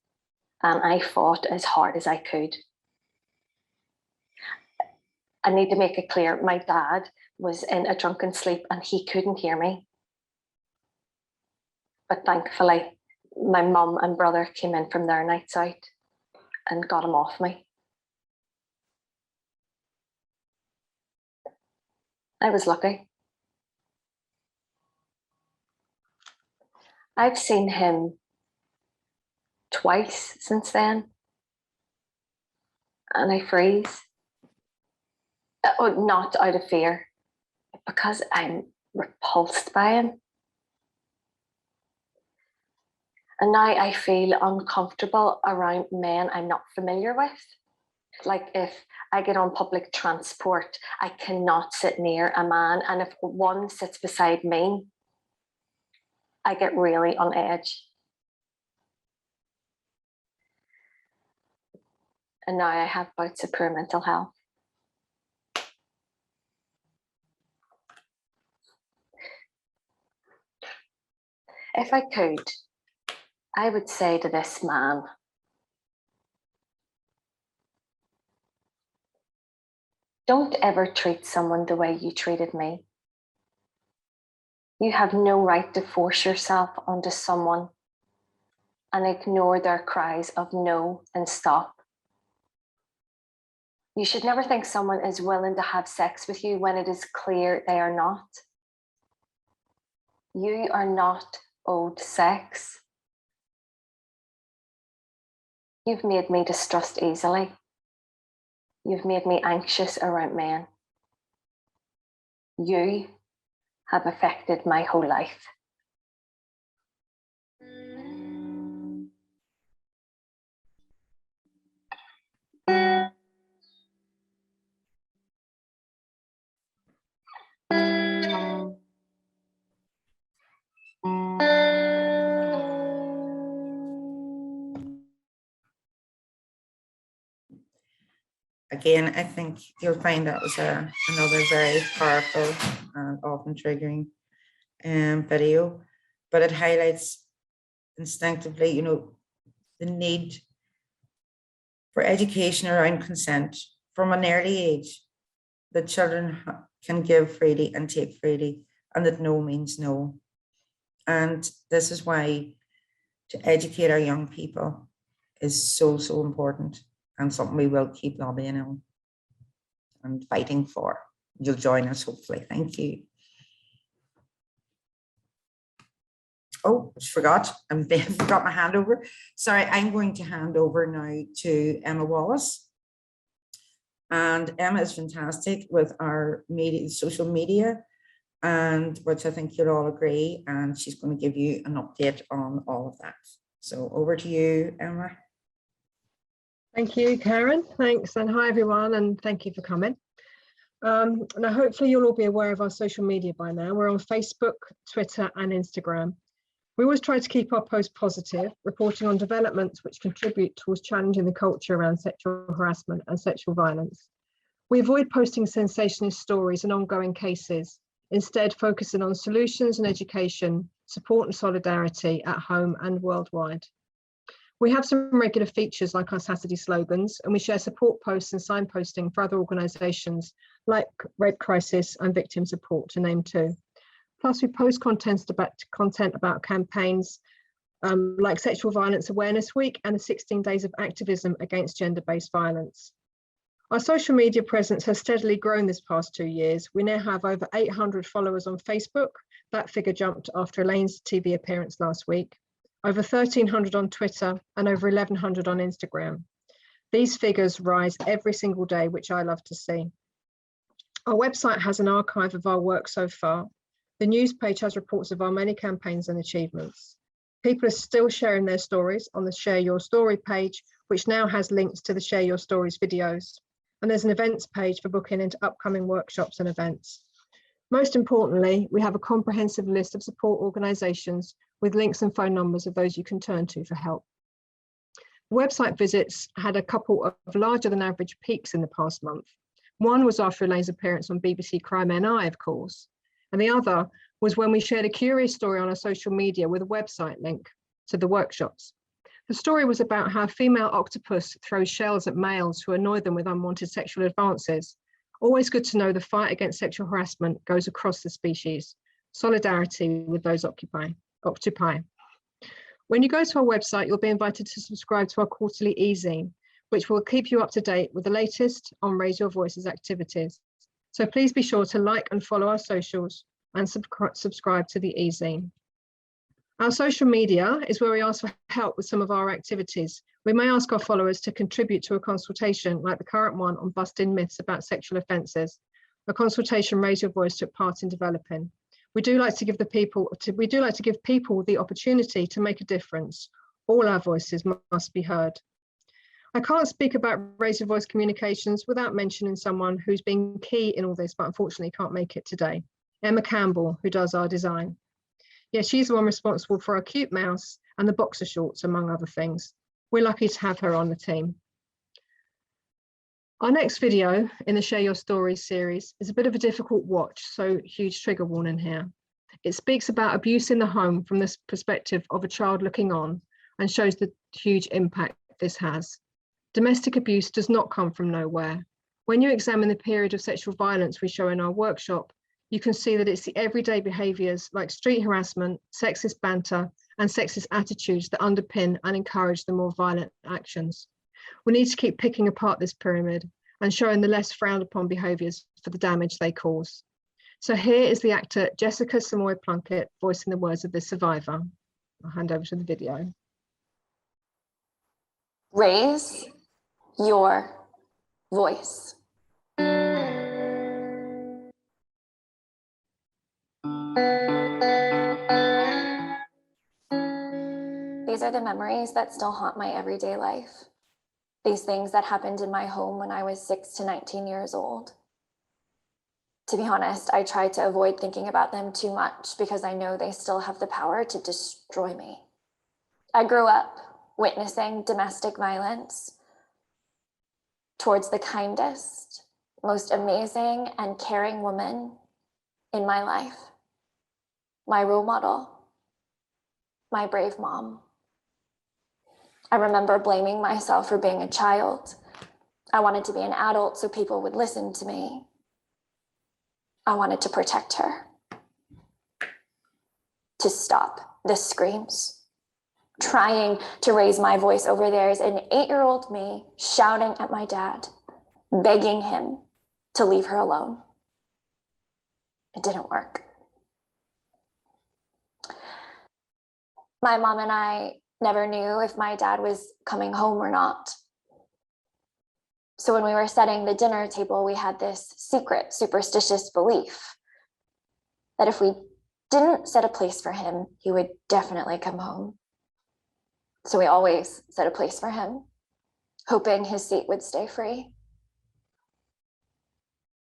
and I fought as hard as I could. I need to make it clear, my dad was in a drunken sleep and he couldn't hear me. But thankfully, my mum and brother came in from their nights out and got him off me. I was lucky. I've seen him twice since then, and I freeze. Oh, not out of fear, because I'm repulsed by him. And now I feel uncomfortable around men I'm not familiar with. Like if I get on public transport, I cannot sit near a man. And if one sits beside me, I get really on edge. And now I have bouts of poor mental health. If I could, I would say to this man, don't ever treat someone the way you treated me. You have no right to force yourself onto someone and ignore their cries of no and stop. You should never think someone is willing to have sex with you when it is clear they are not. You are not owed sex. You've made me distrust easily. You've made me anxious around men. You have affected my whole life. Again, I think you'll find that was another very powerful and often triggering video, but it highlights instinctively, you know, the need for education around consent from an early age, that children can give freely and take freely, and that no means no. And this is why to educate our young people is so, so important, and something we will keep lobbying on and fighting for. You'll join us, hopefully. Thank you. Oh, I forgot. I've got my hand over. Sorry, I'm going to hand over now to Emma Wallace. And Emma is fantastic with our media, social media, and which I think you'll all agree. And she's going to give you an update on all of that. So over to you, Emma. Thank you, Karen. Thanks, and hi everyone, and thank you for coming. Now, hopefully you'll all be aware of our social media by now. We're on Facebook, Twitter, and Instagram. We always try to keep our posts positive, reporting on developments which contribute towards challenging the culture around sexual harassment and sexual violence. We avoid posting sensationalist stories and ongoing cases, instead focusing on solutions and education, support and solidarity at home and worldwide. We have some regular features like our Saturday slogans, and we share support posts and signposting for other organisations like Red Crisis and Victim Support, to name two. Plus, we post content about campaigns like Sexual Violence Awareness Week and the 16 Days of Activism Against Gender-Based Violence. Our social media presence has steadily grown this past 2 years. We now have over 800 followers on Facebook. That figure jumped after Elaine's TV appearance last week. Over 1,300 on Twitter and over 1,100 on Instagram. These figures rise every single day, which I love to see. Our website has an archive of our work so far. The news page has reports of our many campaigns and achievements. People are still sharing their stories on the Share Your Story page, which now has links to the Share Your Stories videos. And there's an events page for booking into upcoming workshops and events. Most importantly, we have a comprehensive list of support organisations with links and phone numbers of those you can turn to for help. Website visits had a couple of larger than average peaks in the past month. One was after Elaine's appearance on BBC Crime NI, of course, and the other was when we shared a curious story on our social media with a website link to the workshops. The story was about how a female octopus throws shells at males who annoy them with unwanted sexual advances. Always good to know the fight against sexual harassment goes across the species. Solidarity with those octopi. When you go to our website, you'll be invited to subscribe to our quarterly e-zine, which will keep you up to date with the latest on Raise Your Voices activities. So please be sure to like and follow our socials and subscribe to the e-zine. Our social media is where we ask for help with some of our activities. We may ask our followers to contribute to a consultation like the current one on busting myths about sexual offences, a consultation Raise Your Voice took part in developing. We do like to give people the opportunity to make a difference. All our voices must be heard. I can't speak about Raise Your Voice communications without mentioning someone who's been key in all this, but unfortunately can't make it today. Emma Campbell, who does our design. Yeah, she's the one responsible for our cute mouse and the boxer shorts, among other things. We're lucky to have her on the team. Our next video in the Share Your Stories series is a bit of a difficult watch, so huge trigger warning here. It speaks about abuse in the home from this perspective of a child looking on and shows the huge impact this has. Domestic abuse does not come from nowhere. When you examine the period of sexual violence we show in our workshop, you can see that it's the everyday behaviours like street harassment, sexist banter, and sexist attitudes that underpin and encourage the more violent actions. We need to keep picking apart this pyramid and showing the less frowned upon behaviours for the damage they cause. So here is the actor Jessica Samoy Plunkett voicing the words of this survivor. I'll hand over to the video. Raise your voice. These are the memories that still haunt my everyday life. These things that happened in my home when I was 6 to 19 years old. To be honest, I try to avoid thinking about them too much because I know they still have the power to destroy me. I grew up witnessing domestic violence towards the kindest, most amazing and caring woman in my life. My role model, my brave mom. I remember blaming myself for being a child. I wanted to be an adult so people would listen to me. I wanted to protect her, to stop the screams, trying to raise my voice over theirs, an 8-year-old me shouting at my dad, begging him to leave her alone. It didn't work. My mom and I never knew if my dad was coming home or not. So when we were setting the dinner table, we had this secret, superstitious belief that if we didn't set a place for him, he would definitely come home. So we always set a place for him, hoping his seat would stay free. It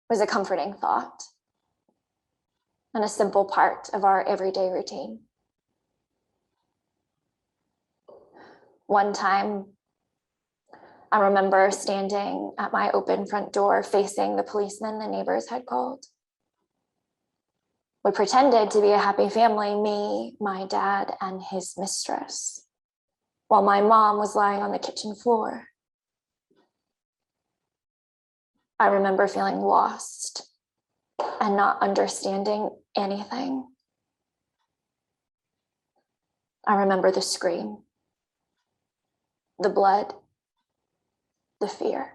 was a comforting thought and a simple part of our everyday routine. One time, I remember standing at my open front door facing the policeman the neighbors had called. We pretended to be a happy family, me, my dad, and his mistress, while my mom was lying on the kitchen floor. I remember feeling lost and not understanding anything. I remember the scream, the blood, the fear.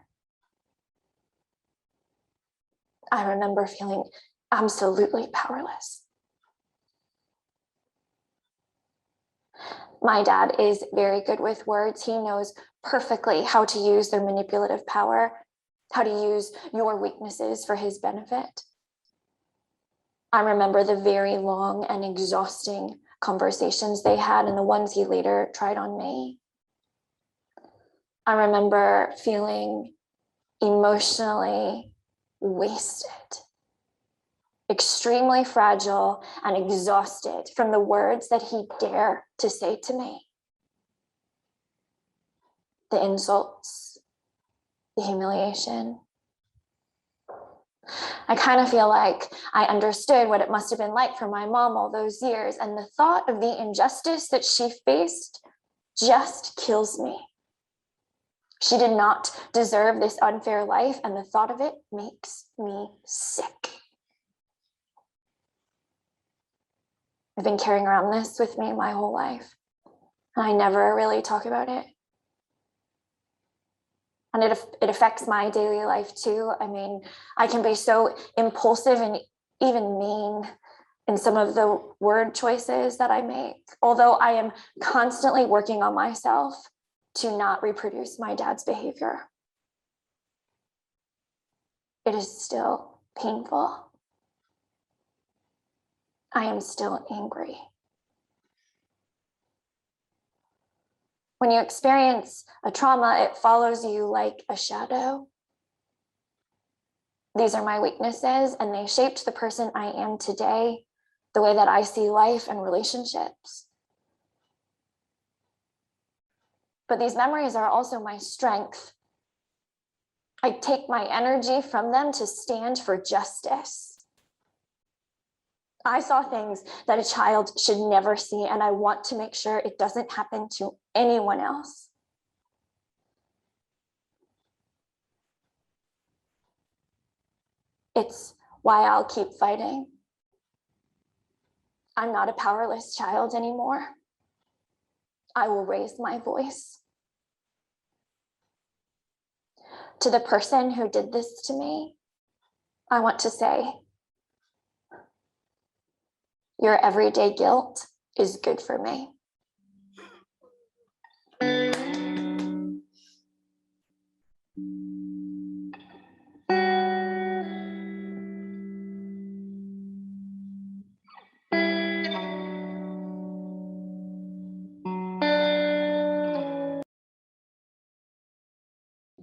I remember feeling absolutely powerless. My dad is very good with words. He knows perfectly how to use their manipulative power, how to use your weaknesses for his benefit. I remember the very long and exhausting conversations they had and the ones he later tried on me. I remember feeling emotionally wasted, extremely fragile and exhausted from the words that he dared to say to me. The insults, the humiliation. I kind of feel like I understood what it must have been like for my mom all those years, and the thought of the injustice that she faced just kills me. She did not deserve this unfair life, and the thought of it makes me sick. I've been carrying around this with me my whole life, and I never really talk about it. And it affects my daily life too. I mean, I can be so impulsive and even mean in some of the word choices that I make, although I am constantly working on myself to not reproduce my dad's behavior. It is still painful. I am still angry. When you experience a trauma, it follows you like a shadow. These are my weaknesses, and they shaped the person I am today, the way that I see life and relationships. But these memories are also my strength. I take my energy from them to stand for justice. I saw things that a child should never see, and I want to make sure it doesn't happen to anyone else. It's why I'll keep fighting. I'm not a powerless child anymore. I will raise my voice. To the person who did this to me, I want to say, your everyday guilt is good for me.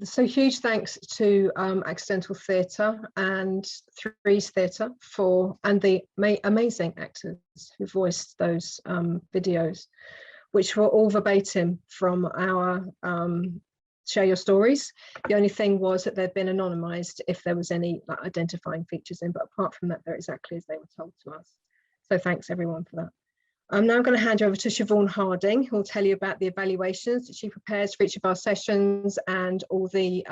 So huge thanks to Accidental Theatre and Three's Theatre and the amazing actors who voiced those videos, which were all verbatim from our Share Your Stories. The only thing was that they've been anonymised if there was any identifying features in, but apart from that, they're exactly as they were told to us. So thanks everyone for that. I'm now going to hand you over to Siobhan Harding, who will tell you about the evaluations that she prepares for each of our sessions and all the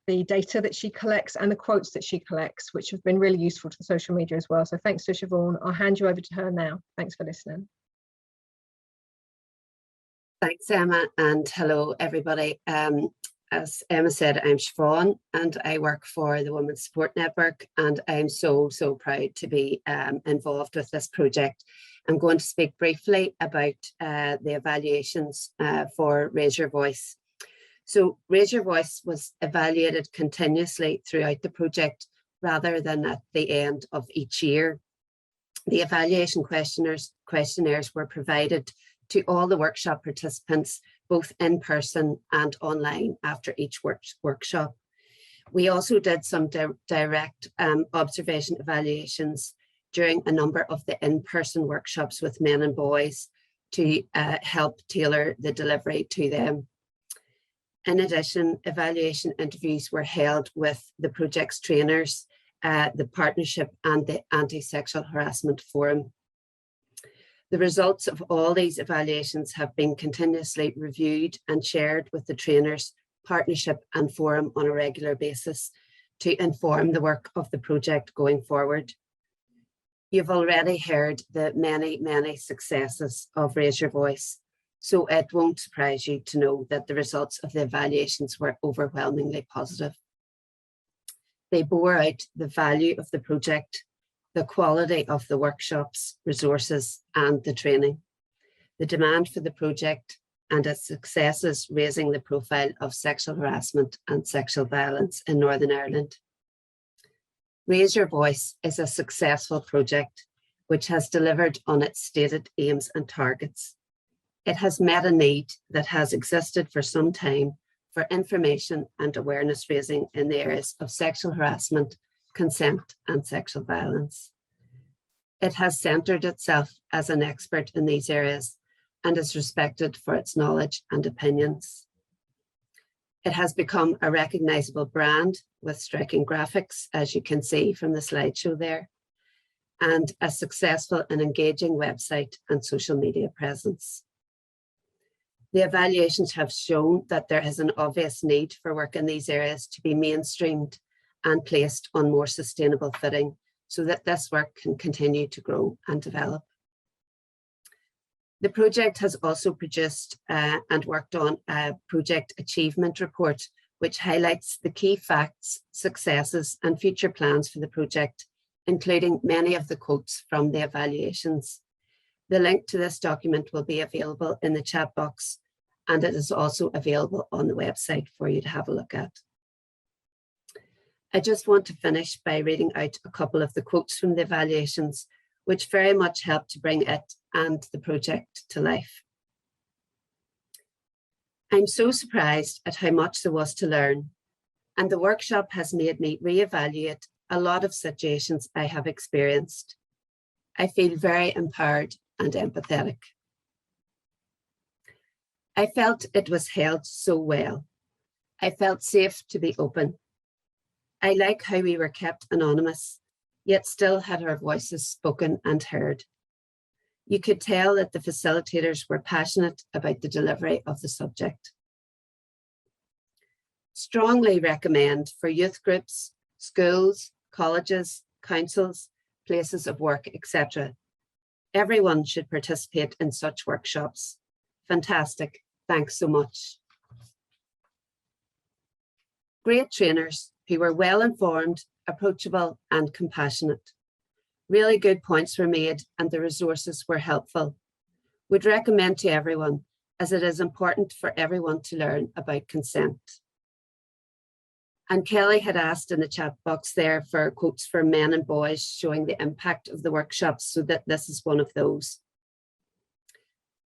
data that she collects and the quotes that she collects, which have been really useful to the social media as well. So thanks to Siobhan. I'll hand you over to her now. Thanks for listening. Thanks, Emma, and hello, everybody. As Emma said, I'm Siobhan and I work for the Women's Support Network, and I'm so proud to be involved with this project. I'm going to speak briefly about the evaluations for Raise Your Voice. So Raise Your Voice was evaluated continuously throughout the project rather than at the end of each year. The evaluation questionnaires were provided to all the workshop participants, both in person and online after each workshop. We also did some direct observation evaluations during a number of the in-person workshops with men and boys to help tailor the delivery to them. In addition, evaluation interviews were held with the project's trainers, the partnership and the Anti-Sexual Harassment Forum. The results of all these evaluations have been continuously reviewed and shared with the trainers, partnership and forum on a regular basis to inform the work of the project going forward. You've already heard the many, many successes of Raise Your Voice, so it won't surprise you to know that the results of the evaluations were overwhelmingly positive. They bore out the value of the project, the quality of the workshops, resources, and the training, the demand for the project, and its successes raising the profile of sexual harassment and sexual violence in Northern Ireland. Raise Your Voice is a successful project which has delivered on its stated aims and targets. It has met a need that has existed for some time for information and awareness raising in the areas of sexual harassment, consent, and sexual violence. It has centred itself as an expert in these areas and is respected for its knowledge and opinions. It has become a recognisable brand with striking graphics, as you can see from the slideshow there, and a successful and engaging website and social media presence. The evaluations have shown that there is an obvious need for work in these areas to be mainstreamed and placed on more sustainable footing so that this work can continue to grow and develop. The project has also produced and worked on a project achievement report, which highlights the key facts, successes, and future plans for the project, including many of the quotes from the evaluations. The link to this document will be available in the chat box, and it is also available on the website for you to have a look at. I just want to finish by reading out a couple of the quotes from the evaluations, which very much helped to bring it and the project to life. I'm so surprised at how much there was to learn, and the workshop has made me reevaluate a lot of situations I have experienced. I feel very empowered and empathetic. I felt it was held so well. I felt safe to be open. I like how we were kept anonymous, yet still had our voices spoken and heard. You could tell that the facilitators were passionate about the delivery of the subject. Strongly recommend for youth groups, schools, colleges, councils, places of work, etc. Everyone should participate in such workshops. Fantastic. Thanks so much. Great trainers who were well informed, approachable, and compassionate. Really good points were made and the resources were helpful. Would recommend to everyone, as it is important for everyone to learn about consent. And Kelly had asked in the chat box there for quotes for men and boys showing the impact of the workshops, so that this is one of those.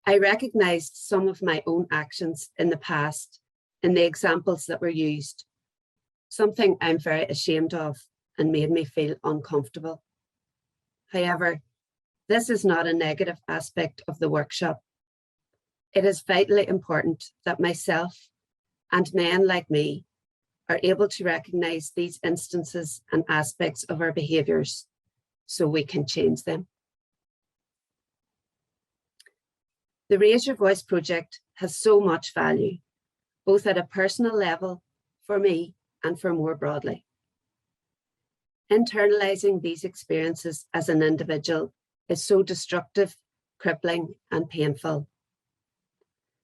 I recognised some of my own actions in the past in the examples that were used, something I'm very ashamed of and made me feel uncomfortable. However, this is not a negative aspect of the workshop. It is vitally important that myself and men like me are able to recognise these instances and aspects of our behaviours so we can change them. The Raise Your Voice project has so much value, both at a personal level for me and for more broadly. Internalising these experiences as an individual is so destructive, crippling, and painful.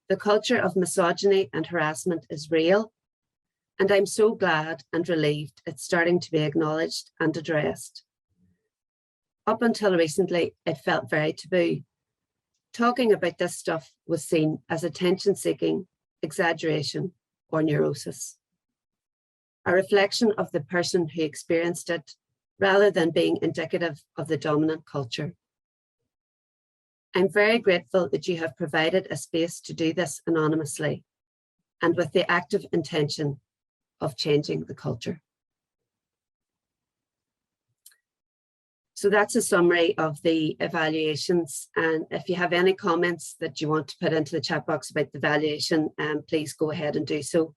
The culture of misogyny and harassment is real, and I'm so glad and relieved it's starting to be acknowledged and addressed. Up until recently, it felt very taboo. Talking about this stuff was seen as attention-seeking, exaggeration, or neurosis. A reflection of the person who experienced it, rather than being indicative of the dominant culture. I'm very grateful that you have provided a space to do this anonymously and with the active intention of changing the culture. So that's a summary of the evaluations, and if you have any comments that you want to put into the chat box about the evaluation, please go ahead and do so.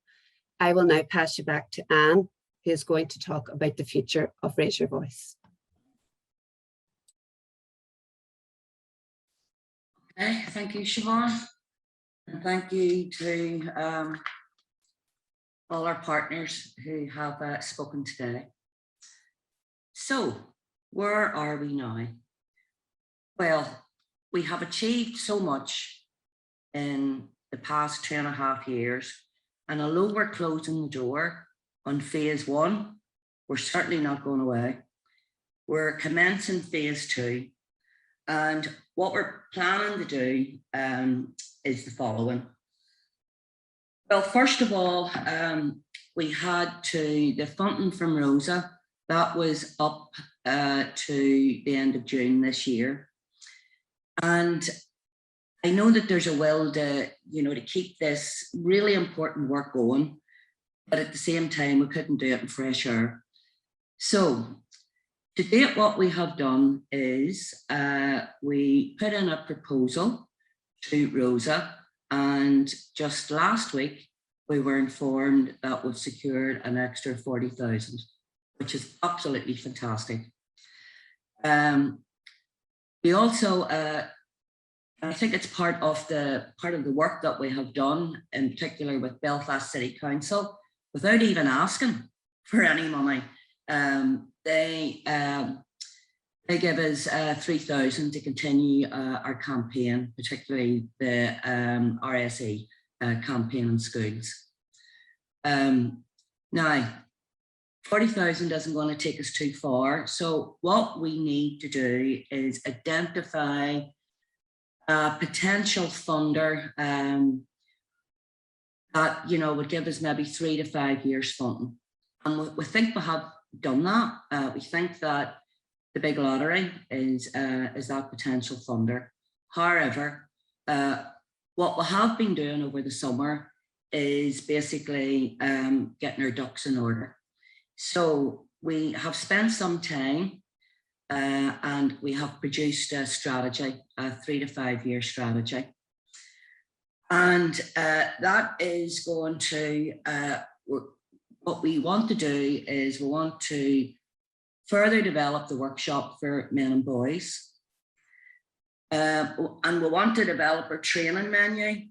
I will now pass you back to Anne, who is going to talk about the future of Raise Your Voice. Okay, thank you, Siobhan. And thank you to all our partners who have spoken today. So, where are we now? Well, we have achieved so much in the past 2.5 years. And although we're closing the door on phase 1, we're certainly not going away. We're commencing phase 2. And what we're planning to do is the following. Well, first of all, we had the funding from Rosa, that was up to the end of June this year. And I know that there's a will to, to keep this really important work going, but at the same time, we couldn't do it in fresh air. So to date, what we have done is we put in a proposal to Rosa, and just last week, we were informed that we've secured an extra 40,000, which is absolutely fantastic. We also, I think it's part of the work that we have done, in particular with Belfast City Council, without even asking for any money. They give us 3,000 to continue our campaign, particularly the RSE campaign in schools. Now, 40,000 isn't going to take us too far. So what we need to do is identify a potential funder that would give us maybe 3 to 5 years funding. And we think we have done that. We think that the big lottery is that potential funder. However, what we have been doing over the summer is basically getting our ducks in order. So we have spent some time and we have produced a strategy, a 3 to 5 year strategy. And that is going to, what we want to do is we want to further develop the workshop for men and boys. And we want to develop our training menu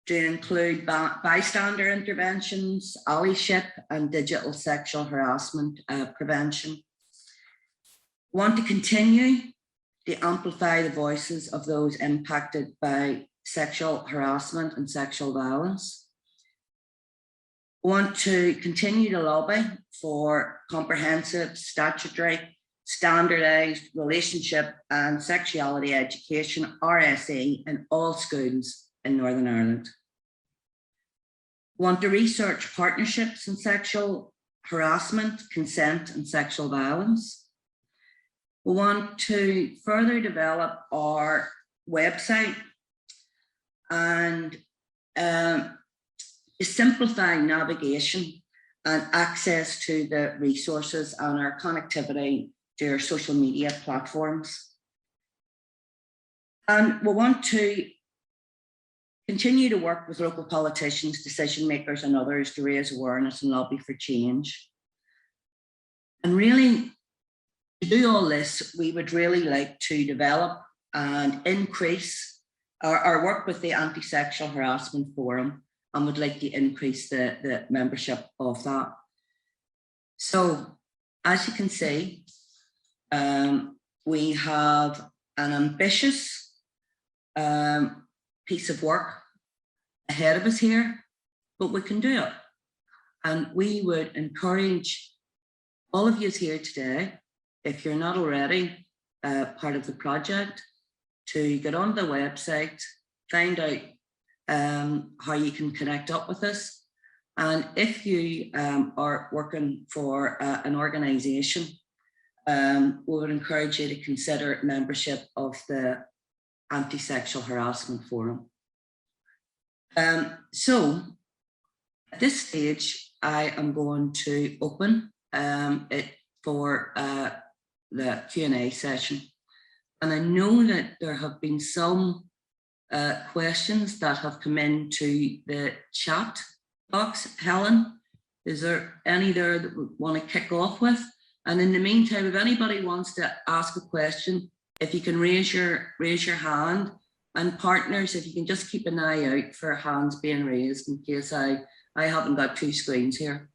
to include bystander interventions, allyship, and digital sexual harassment prevention. We want to continue to amplify the voices of those impacted by sexual harassment and sexual violence. We want to continue to lobby for comprehensive, statutory, standardised relationship and sexuality education, RSE, in all schools in Northern Ireland. We want to research partnerships in sexual harassment, consent, and sexual violence. We want to further develop our website and simplify navigation and access to the resources and our connectivity to our social media platforms. And we want to continue to work with local politicians, decision makers, and others to raise awareness and lobby for change. And really, to do all this, we would really like to develop and increase our work with the Anti-Sexual Harassment Forum, and would like to increase the membership of that. So, as you can see, we have an ambitious piece of work ahead of us here, but we can do it. And we would encourage all of you here today, if you're not already part of the project, to get on the website, find out how you can connect up with us. And if you are working for an organisation, we would encourage you to consider membership of the Anti-Sexual Harassment Forum. So at this stage, I am going to open it for the Q&A session. And I know that there have been some questions that have come into the chat box. Helen, is there any there that we want to kick off with? And in the meantime, if anybody wants to ask a question, if you can raise your hand, and partners, if you can just keep an eye out for hands being raised in case I haven't got two screens here.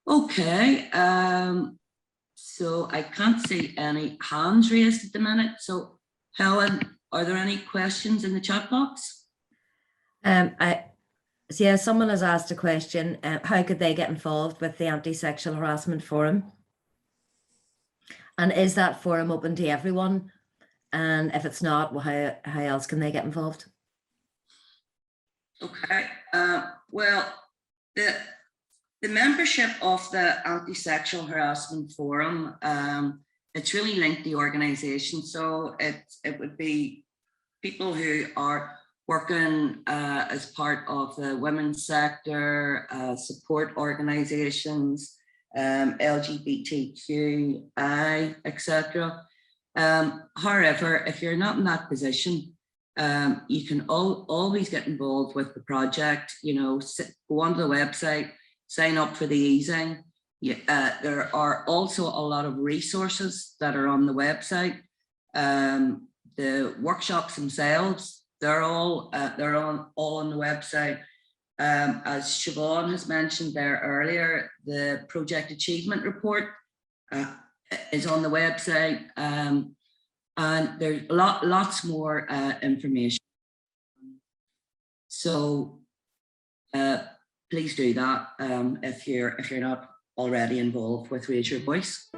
Okay, so I can't see any hands raised at the minute. So Helen, are there any questions in the chat box? Yeah, someone has asked a question, how could they get involved with the Anti-Sexual Harassment Forum? And is that forum open to everyone? And if it's not, well, how else can they get involved? Okay, well, the membership of the Anti-Sexual Harassment Forum, it's really linked the organisation. So it would be people who are working as part of the women's sector, support organisations, LGBTQI, etc. However, if you're not in that position, you can always get involved with the project. You know, go onto the website, sign up for the easing. There are also a lot of resources that are on the website. The workshops themselves, they're all on the website. As Siobhan has mentioned there earlier, the project achievement report is on the website, and there's lots more information. So please do that if you're not already involved with Raise Your Voice.